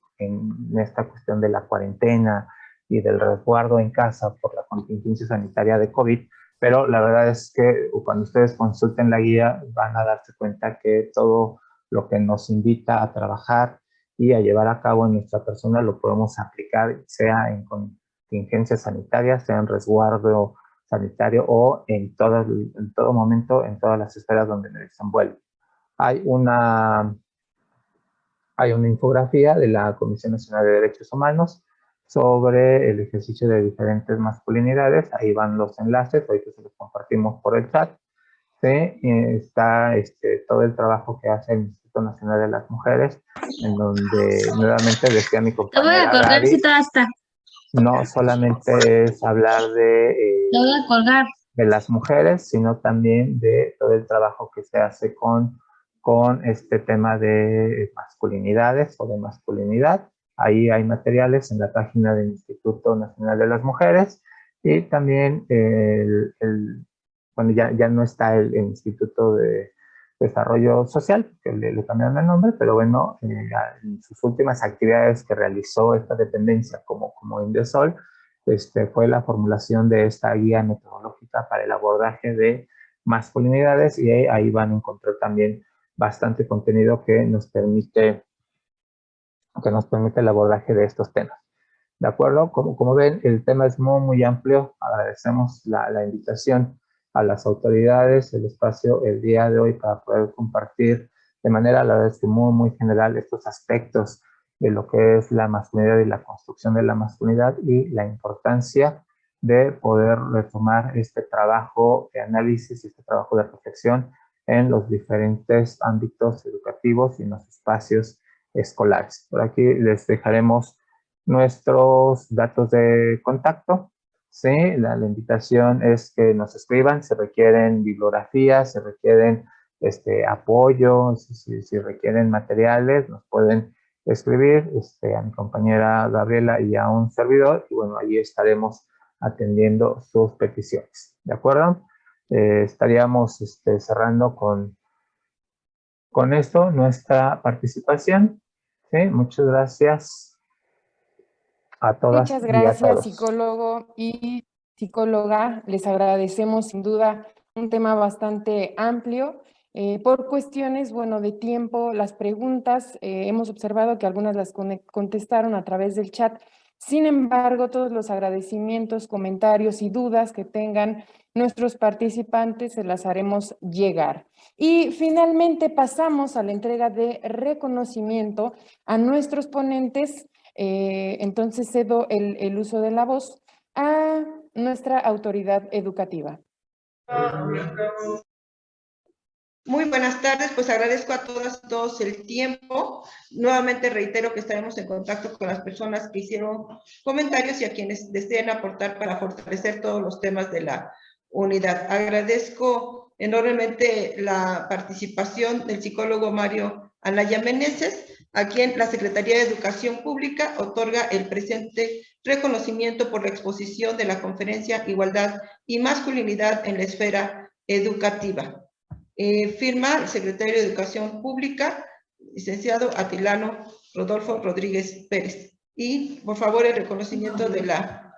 esta cuestión de la cuarentena y del resguardo en casa por la contingencia sanitaria de COVID. Pero la verdad es que cuando ustedes consulten la guía van a darse cuenta que todo lo que nos invita a trabajar y a llevar a cabo en nuestra persona lo podemos aplicar, sea en contingencias sanitarias, sea en resguardo sanitario o en todo momento, en todas las esferas donde me desenvuelvo. Hay una infografía de la Comisión Nacional de Derechos Humanos sobre el ejercicio de diferentes masculinidades. Ahí van los enlaces, ahorita se los compartimos por el chat. Sí, está todo el trabajo que hace el Instituto Nacional de las Mujeres, en donde nuevamente decía mi compañera, Te voy a colgar, Gaby, si basta. no solamente es hablar Te voy a colgar. de las mujeres, sino también de todo el trabajo que se hace con este tema de masculinidades o de masculinidad. Ahí hay materiales en la página del Instituto Nacional de las Mujeres y también bueno, ya no está el Instituto de Desarrollo Social, que le cambiaron el nombre, pero bueno, en sus últimas actividades que realizó esta dependencia como Indesol, fue la formulación de esta guía metodológica para el abordaje de masculinidades y ahí van a encontrar también bastante contenido que nos permite el abordaje de estos temas. ¿De acuerdo? Como ven, el tema es muy amplio. Agradecemos la invitación a las autoridades, el espacio el día de hoy para poder compartir de manera, la verdad es que muy general, estos aspectos de lo que es la masculinidad y la construcción de la masculinidad y la importancia de poder retomar este trabajo de análisis, este trabajo de reflexión en los diferentes ámbitos educativos y en los espacios escolares. Por aquí les dejaremos nuestros datos de contacto. Sí, la invitación es que nos escriban, se requieren bibliografías, se requieren apoyo, si requieren materiales, nos pueden escribir a mi compañera Gabriela y a un servidor, y bueno, ahí estaremos atendiendo sus peticiones, ¿de acuerdo? Estaríamos cerrando con esto nuestra participación. Sí, muchas gracias a todas Muchas y a gracias, todos. psicólogo y psicóloga. Les agradecemos sin duda un tema bastante amplio. Por cuestiones, bueno, de tiempo, las preguntas, hemos observado que algunas las contestaron a través del chat. Sin embargo, todos los agradecimientos, comentarios y dudas que tengan nuestros participantes se las haremos llegar. Y finalmente pasamos a la entrega de reconocimiento a nuestros ponentes. Entonces cedo el uso de la voz a nuestra autoridad educativa. Muy buenas tardes, pues agradezco a todas y todos el tiempo. Nuevamente reitero que estaremos en contacto con las personas que hicieron comentarios y a quienes deseen aportar para fortalecer todos los temas de la unidad. Agradezco enormemente la participación del psicólogo Mario Anaya Meneses, a quien la Secretaría de Educación Pública otorga el presente reconocimiento por la exposición de la conferencia Igualdad y Masculinidad en la Esfera Educativa. Firma el secretario de Educación Pública, licenciado Atilano Rodolfo Rodríguez Pérez. Y, por favor, el reconocimiento de la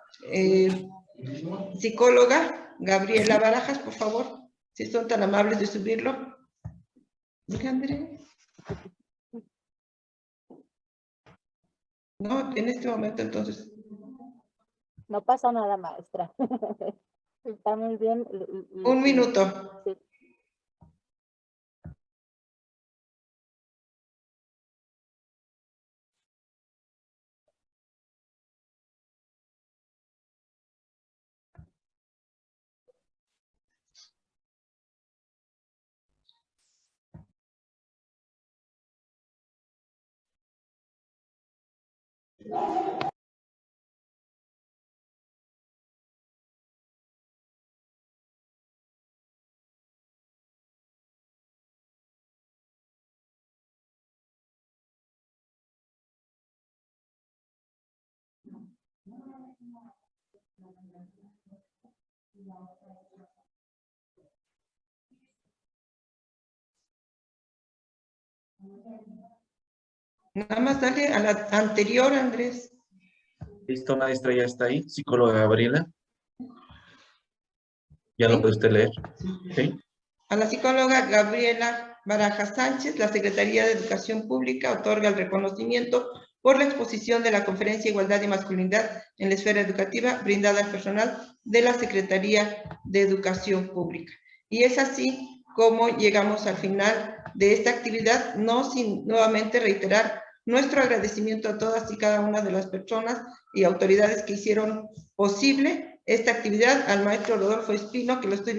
psicóloga Gabriela Barajas, por favor, si son tan amables de subirlo. André. No, en este momento, entonces. No pasa nada, maestra. Está muy bien. Un minuto. Sí. Nada más dale a la anterior, Andrés. Listo, maestra, ya está ahí. Psicóloga Gabriela. Ya lo puede usted leer. ¿Sí? A la psicóloga Gabriela Barajas Sánchez, la Secretaría de Educación Pública otorga el reconocimiento por la exposición de la Conferencia Igualdad y Masculinidad en la Esfera Educativa brindada al personal de la Secretaría de Educación Pública. Y es así como llegamos al final de esta actividad, no sin nuevamente reiterar nuestro agradecimiento a todas y cada una de las personas y autoridades que hicieron posible esta actividad, al maestro Rodolfo Espino, que lo estoy